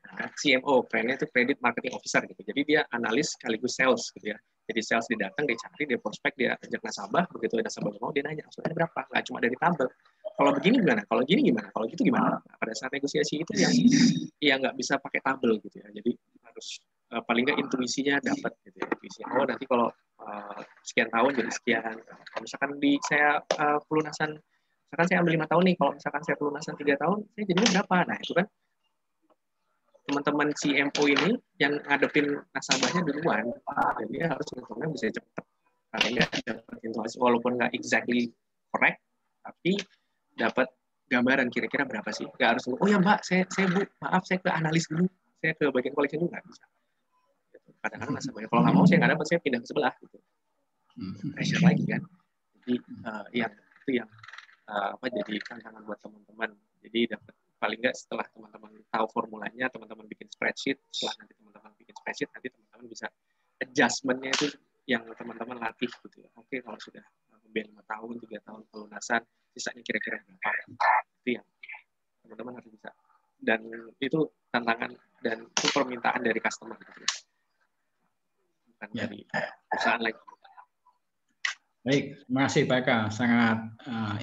Nah, CMO, kerennya itu Credit Marketing Officer gitu. Jadi dia analis sekaligus sales gitu ya. Jadi sales dia datang, dia cari, dia prospek, dia ajak nasabah, begitu nasabah mau, dia nanya, angsurannya berapa? Nggak cuma dari tabel. Kalau begini gimana? Kalau gini gimana? Kalau gitu gimana? Nah, pada saat negosiasi itu yang nggak bisa pakai tabel gitu ya. Jadi harus paling nggak intuisinya dapat gitu ya. Intuisi. Oh nanti kalau sekian tahun jadi sekian. Kalau misalkan saya pelunasan, misalkan saya ambil 5 tahun nih, kalau misalkan saya pelunasan 3 tahun, saya jadinya berapa? Nah itu kan teman-teman CMO ini yang ngadepin nasabahnya duluan, jadi dia harus ngitungnya bisa cepat. Paling nggak dapat informasi, walaupun nggak exactly correct, tapi dapat gambaran kira-kira berapa sih. Nggak harus, oh ya Mbak, saya Bu, maaf saya ke analis dulu, saya ke bagian collection dulu, nggak bisa. Kadang-kadang nasabahnya, kalau nggak mau saya nggak dapat, saya pindah ke sebelah. Gitu. Pressure lagi kan. Jadi itu yang jadi tantangan buat teman-teman. Jadi dapat paling nggak setelah teman-teman tahu formulanya, teman-teman bikin spreadsheet, setelah nanti teman-teman bikin spreadsheet, nanti teman-teman bisa adjustment-nya itu yang teman-teman latih gitu ya. Oke, kalau sudah pembiayaan 5 tahun, 3 tahun pelunasan, sisanya kira-kira berapa? Itu yang teman-teman harus bisa. Dan itu tantangan dan itu permintaan dari customer gitu ya. Bukan dari perusahaan lagi. Baik, terima kasih Pak Eka. Sangat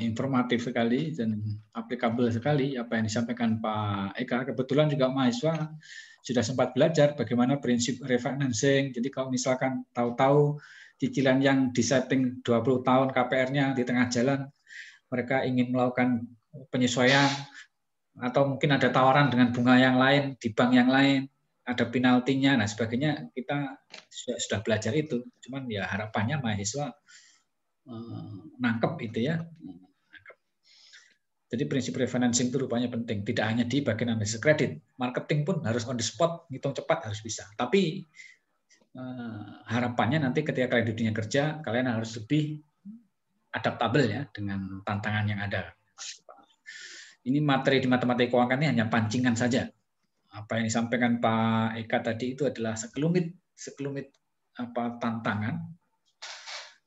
informatif sekali dan aplikabel sekali apa yang disampaikan Pak Eka. Kebetulan juga mahasiswa sudah sempat belajar bagaimana prinsip refinancing. Jadi kalau misalkan tahu-tahu cicilan yang disetting 20 tahun KPR-nya di tengah jalan, mereka ingin melakukan penyesuaian atau mungkin ada tawaran dengan bunga yang lain di bank yang lain, ada penaltinya, nah sebagainya, kita sudah belajar itu. Cuman ya harapannya mahasiswa nangkep itu ya. Jadi prinsip refinancing itu rupanya penting. Tidak hanya di bagian analisis kredit, marketing pun harus on the spot, ngitung cepat harus bisa. Tapi harapannya nanti ketika kalian di dunia kerja, kalian harus lebih adaptabel ya dengan tantangan yang ada. Ini materi di matematika keuangan ini hanya pancingan saja. Apa yang disampaikan Pak Eka tadi itu adalah sekelumit tantangan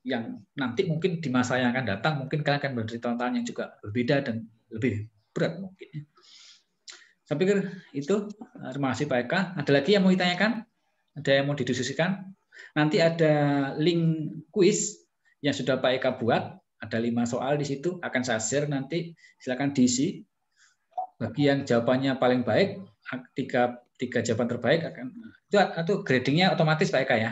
yang nanti mungkin di masa yang akan datang mungkin kalian akan menderita tantangan yang juga berbeda dan lebih berat mungkin. Saya pikir itu. Terima kasih Pak Eka. Ada lagi yang mau ditanyakan? Ada yang mau didiskusikan? Nanti ada link kuis yang sudah Pak Eka buat. Ada 5 soal di situ. Akan saya share nanti. Silakan diisi. Bagi yang jawabannya paling baik, tiga jawaban terbaik akan itu gradingnya otomatis Pak Eka ya.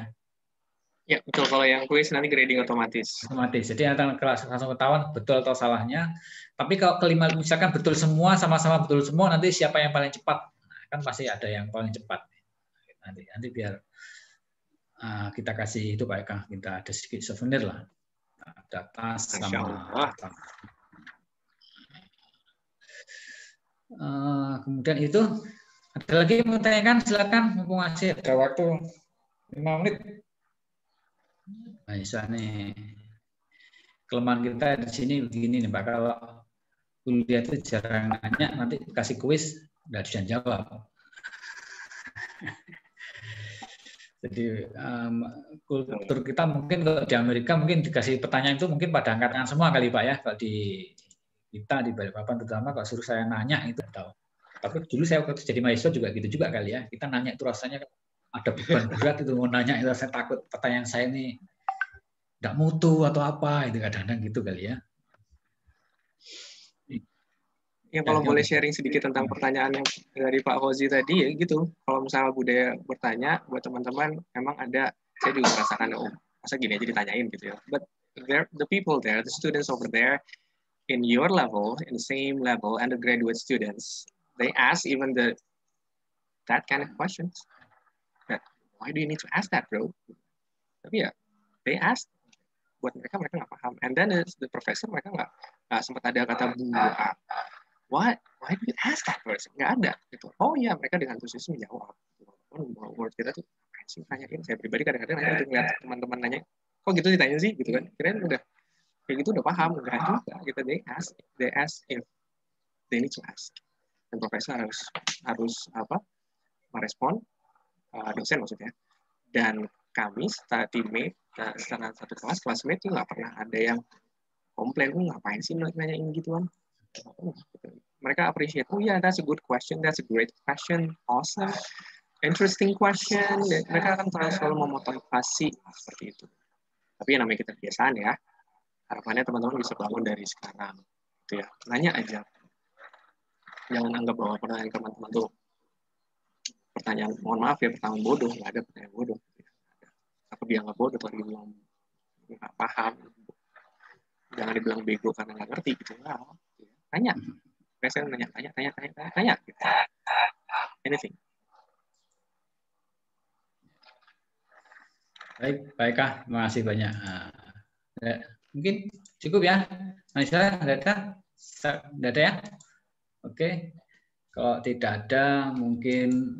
Ya, betul. Kalau yang kuis nanti grading otomatis. Otomatis. Jadi antara kelas langsung ketahuan betul atau salahnya. Tapi kalau kelima misalkan betul semua, sama-sama betul semua, nanti siapa yang paling cepat? Nah, kan pasti ada yang paling cepat. Nanti biar kita kasih itu Pak Eka, kita ada sedikit souvenir lah. Ada tas sama. Kemudian itu ada lagi yang mau tanyakan, silakan. Mumpung masih ada waktu 5 menit. Bisa nih. Kelemahan kita di sini begini nih Pak, kalau kuliah itu jarang nanya, nanti kasih kuis nggak bisa jawab. Jadi kultur kita mungkin kalau di Amerika mungkin dikasih pertanyaan itu mungkin pada angkat tangan semua kali Pak ya. Kalau di kita di Balikpapan terutama kalau suruh saya nanya itu tahu. Tapi dulu saya waktu jadi mahasiswa juga gitu juga kali ya. Kita nanya itu rasanya ada beban berat itu mau nanya itu saya takut pertanyaan saya ini nggak mutu atau apa itu kadang-kadang gitu kali ya. Ya kalau boleh sharing sedikit tentang pertanyaan yang dari Pak Hozi tadi ya gitu. Kalau misalnya Budaya bertanya buat teman-teman, memang ada, saya juga merasakan, oh masa gini aja ditanyain gitu ya. But the people there, the students over there, in your level, in the same level, undergraduate students, they ask even that kind of questions. That, why do you need to ask that, bro? Tapi ya, they ask. Buat mereka nggak paham. And then the professor, mereka nggak sempat ada kata buah. Why do you ask that person? Nggak ada gitu. Oh iya, mereka dengan antusias menjawab. Word kita tuh apa sih nanyain? Saya pribadi kadang-kadang nanya untuk lihat teman-teman nanya, kok gitu ditanya sih gitu kan? Kirain udah kayak gitu udah paham, enggak juga. Gitu they ask if they need to ask. Dan profesor harus merespon dosen maksudnya. Dan kami teammate, setelah satu classmate tuh nggak pernah ada yang komplain, ngapain sih nanyain gituan. Mereka appreciate, oh yeah, that's a good question, that's a great question, awesome, interesting question. Mereka akan selalu memotivasi seperti itu. Tapi yang namanya kita kebiasaan ya, harapannya teman-teman bisa bangun dari sekarang. Gitu ya, nanya aja. Jangan anggap bahwa pertanyaan teman-teman tuh pertanyaan, mohon maaf ya, pertanyaan bodoh, nggak ada pertanyaan bodoh. Apa dia nggak bodoh, atau dibilang nggak paham. Jangan dibilang bego karena nggak ngerti gitu, nggak. Tanya. Biasanya tanya. Gitu. Anything. Baik, Kak. Terima kasih banyak. Mungkin cukup ya. Masalah ada ya? Oke. Kalau tidak ada, mungkin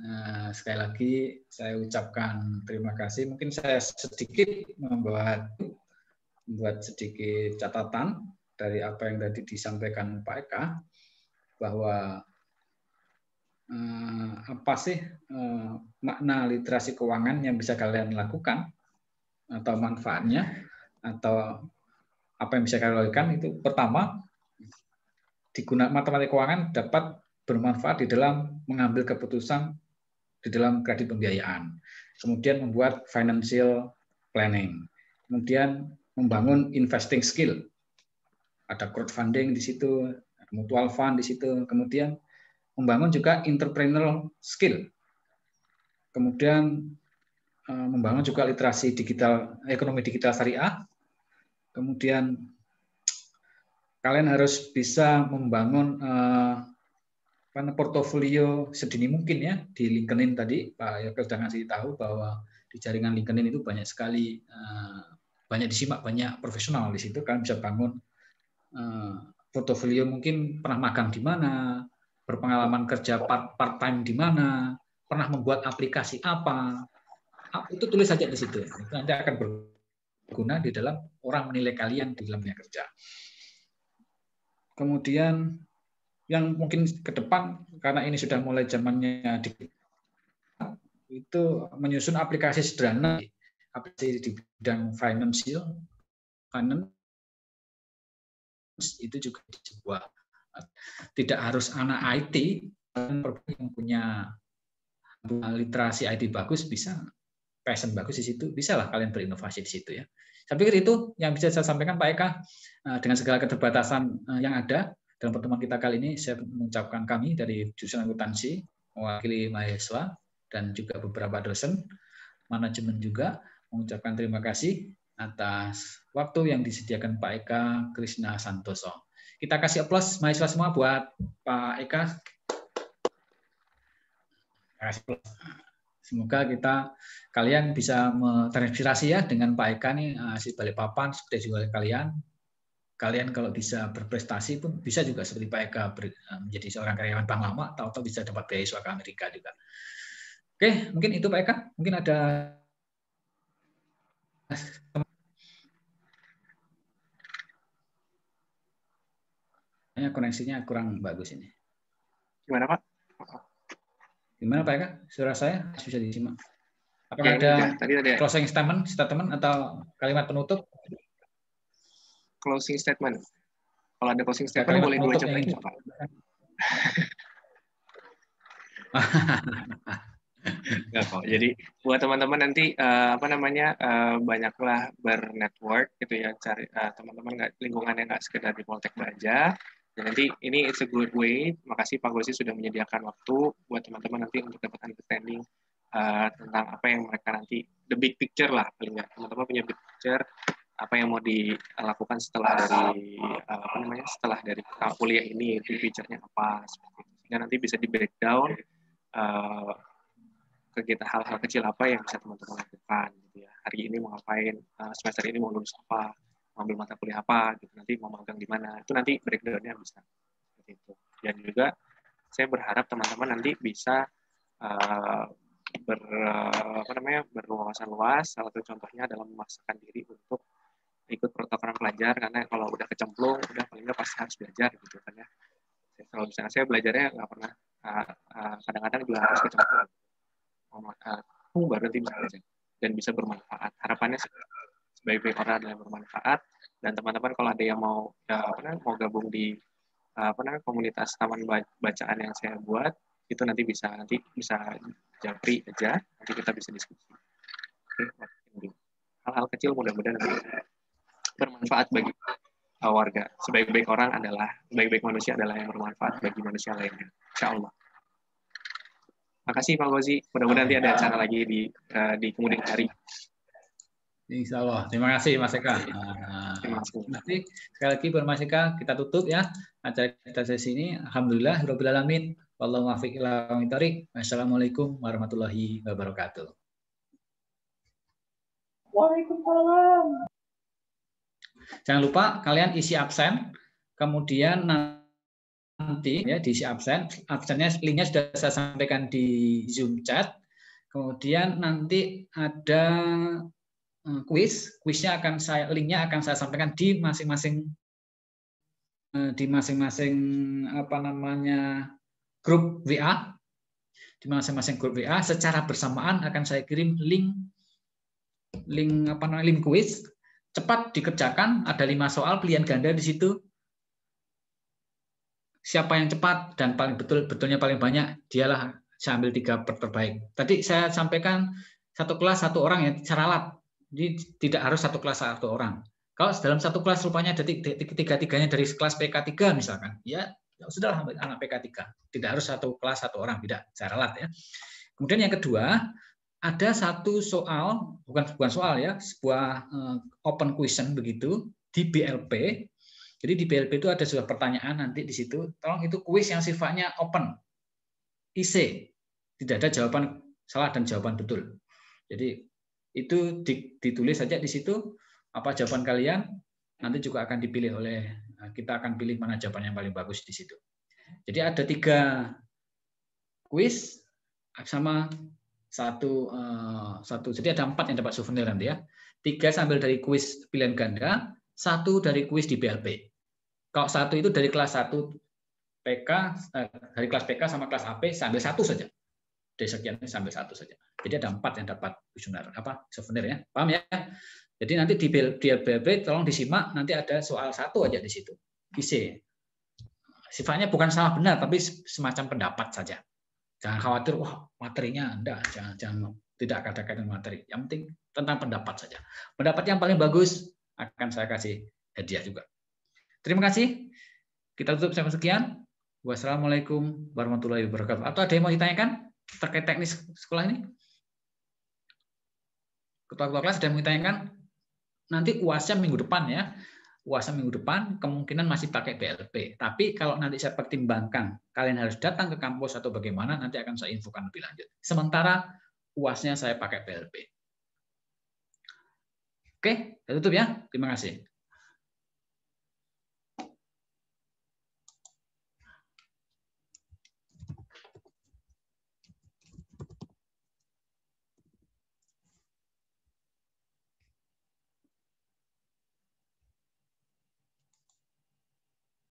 sekali lagi saya ucapkan terima kasih. Mungkin saya sedikit membuat sedikit catatan dari apa yang tadi disampaikan Pak Eka, bahwa apa sih makna literasi keuangan yang bisa kalian lakukan, atau manfaatnya, atau apa yang bisa kalian lakukan. Itu pertama, digunakan matematika keuangan dapat bermanfaat di dalam mengambil keputusan di dalam kredit pembiayaan, kemudian membuat financial planning, kemudian membangun investing skill, ada crowdfunding di situ, mutual fund di situ, kemudian membangun juga entrepreneurial skill, kemudian membangun juga literasi digital, ekonomi digital syariah, kemudian kalian harus bisa membangun portofolio sedini mungkin ya. Di LinkedIn tadi Pak Yoga sudah ngasih tahu bahwa di jaringan LinkedIn itu banyak sekali, banyak disimak, banyak profesional di situ. Kalian bisa bangun portofolio, mungkin pernah magang di mana, berpengalaman kerja part time di mana, pernah membuat aplikasi apa, itu tulis saja di situ. Itu nanti akan berguna di dalam orang menilai kalian di dalam dunia kerja. Kemudian yang mungkin ke depan, karena ini sudah mulai zamannya itu menyusun aplikasi sederhana, aplikasi di bidang finance itu juga sebuah, tidak harus anak IT yang punya literasi IT bagus, bisa passion bagus di situ, bisa lah kalian berinovasi di situ ya. Saya pikir itu yang bisa saya sampaikan Pak Eka. Dengan segala keterbatasan yang ada dalam pertemuan kita kali ini, saya mengucapkan kami dari jurusan akuntansi, mewakili mahasiswa dan juga beberapa dosen, manajemen juga, mengucapkan terima kasih atas waktu yang disediakan Pak Eka Krishna Santoso. Kita kasih aplaus mahasiswa semua buat Pak Eka. Terima kasih. Semoga kalian bisa terinspirasi ya dengan Pak Eka nih, si Balikpapan, seperti juga kalian. Kalian kalau bisa berprestasi pun bisa juga seperti Pak Eka menjadi seorang karyawan bank lama, atau bisa dapat beasiswa ke Amerika juga. Oke, mungkin itu Pak Eka. Mungkin ada koneksinya kurang bagus ini. Gimana Pak? Gimana Pak Eka? Suara saya bisa disimak. Apakah ada closing statement atau kalimat penutup? Closing statement. Kalau ada closing statement boleh 2 jam lagi Pak. Enggak kok. Jadi buat teman-teman nanti banyaklah bernetwork gitu ya, cari teman-teman lingkungan yang nggak sekedar di Poltek Baja, Dan nanti ini it's a good way. Makasih Pak Gosi sudah menyediakan waktu buat teman-teman nanti untuk dapat understanding tentang apa yang mereka nanti, the big picture lah paling nggak. Teman-teman punya big picture apa yang mau dilakukan setelah dari setelah dari kuliah ini, big picture-nya apa seperti itu. Sehingga nanti bisa di breakdown ke kita hal-hal kecil apa yang bisa teman-teman lakukan gitu ya. Hari ini mau ngapain, semester ini mau lulus apa, mau ambil mata kuliah apa gitu, nanti mau magang di mana, itu nanti breakdown-nya bisa seperti itu. Dan juga saya berharap teman-teman nanti bisa berwawasan luas. Salah satu contohnya adalah memaksakan diri untuk ikut program pelajar, karena kalau udah kecemplung udah paling nggak pasti harus belajar gitu kan ya. Kalau misalnya saya belajarnya nggak pernah, kadang-kadang juga harus kecemplung, baru nanti bisa belajar dan bisa bermanfaat. Harapannya sebaik-baik orang adalah yang bermanfaat, dan teman-teman kalau ada yang mau mau gabung di komunitas taman bacaan yang saya buat, itu nanti bisa japri aja, nanti kita bisa diskusi. Oke. Hal-hal kecil mudah-mudahan bermanfaat bagi warga. Sebaik-baik manusia adalah yang bermanfaat bagi manusia lainnya. Insya Allah. Makasih Pak Gozi. Mudah-mudahan nanti ada acara lagi di kemudian hari. Insya Allah. Terima kasih Mas Eka. Nanti sekali lagi buat Mas Eka, kita tutup ya acara kita sesi ini. Alhamdulillah, Rabbil Alamin. Wallahu muwaffiq ila aqwamit thoriq. Wassalamualaikum warahmatullahi wabarakatuh. Waalaikumsalam. Jangan lupa kalian isi absen, kemudian nanti ya diisi absennya linknya sudah saya sampaikan di Zoom chat. Kemudian nanti ada kuisnya linknya akan saya sampaikan di masing-masing grup WA. Di masing-masing grup WA secara bersamaan akan saya kirim link kuis. Cepat dikerjakan, ada 5 soal pilihan ganda di situ. Siapa yang cepat dan betulnya paling banyak, dialah saya ambil 3 terbaik. Tadi saya sampaikan satu kelas 1 orang ya, seralat. Jadi tidak harus satu kelas 1 orang. Kalau dalam satu kelas rupanya ada 3-3-nya dari kelas PK3 misalkan, ya sudahlah anak PK3. Tidak harus satu kelas 1 orang, tidak, seralat ya. Kemudian yang kedua, ada satu soal, bukan soal ya, sebuah open question begitu di BLP. Jadi di BLP itu ada sebuah pertanyaan nanti di situ. Tolong itu kuis yang sifatnya open, IC, tidak ada jawaban salah dan jawaban betul. Jadi itu ditulis saja di situ apa jawaban kalian. Nanti juga akan dipilih kita akan pilih mana jawaban yang paling bagus di situ. Jadi ada 3 kuis sama satu, jadi ada 4 yang dapat souvenir nanti ya. 3 sambil dari kuis pilihan ganda, 1 dari kuis di BLP. Kalau 1 itu dari kelas 1 PK, dari kelas PK sama kelas AP sambil 1 saja. Dari sekian sambil 1 saja. Jadi ada 4 yang dapat souvenir ya. Paham ya? Jadi nanti di BLP tolong disimak, nanti ada soal 1 aja di situ. IC. Sifatnya bukan salah benar, tapi semacam pendapat saja. Jangan khawatir, wah materinya enggak, jangan tidak ada kaitan materi. Yang penting tentang pendapat saja. Pendapat yang paling bagus akan saya kasih hadiah juga. Terima kasih. Kita tutup sampai sekian. Wassalamualaikum warahmatullahi wabarakatuh. Atau ada yang mau ditanyakan terkait teknis sekolah ini? Ketua-ketua kelas ada yang mau ditanyakan? Nanti UAS-nya minggu depan ya. UAS minggu depan kemungkinan masih pakai BLP. Tapi kalau nanti saya pertimbangkan kalian harus datang ke kampus atau bagaimana, nanti akan saya infokan lebih lanjut. Sementara UAS-nya saya pakai BLP. Oke, saya tutup ya. Terima kasih.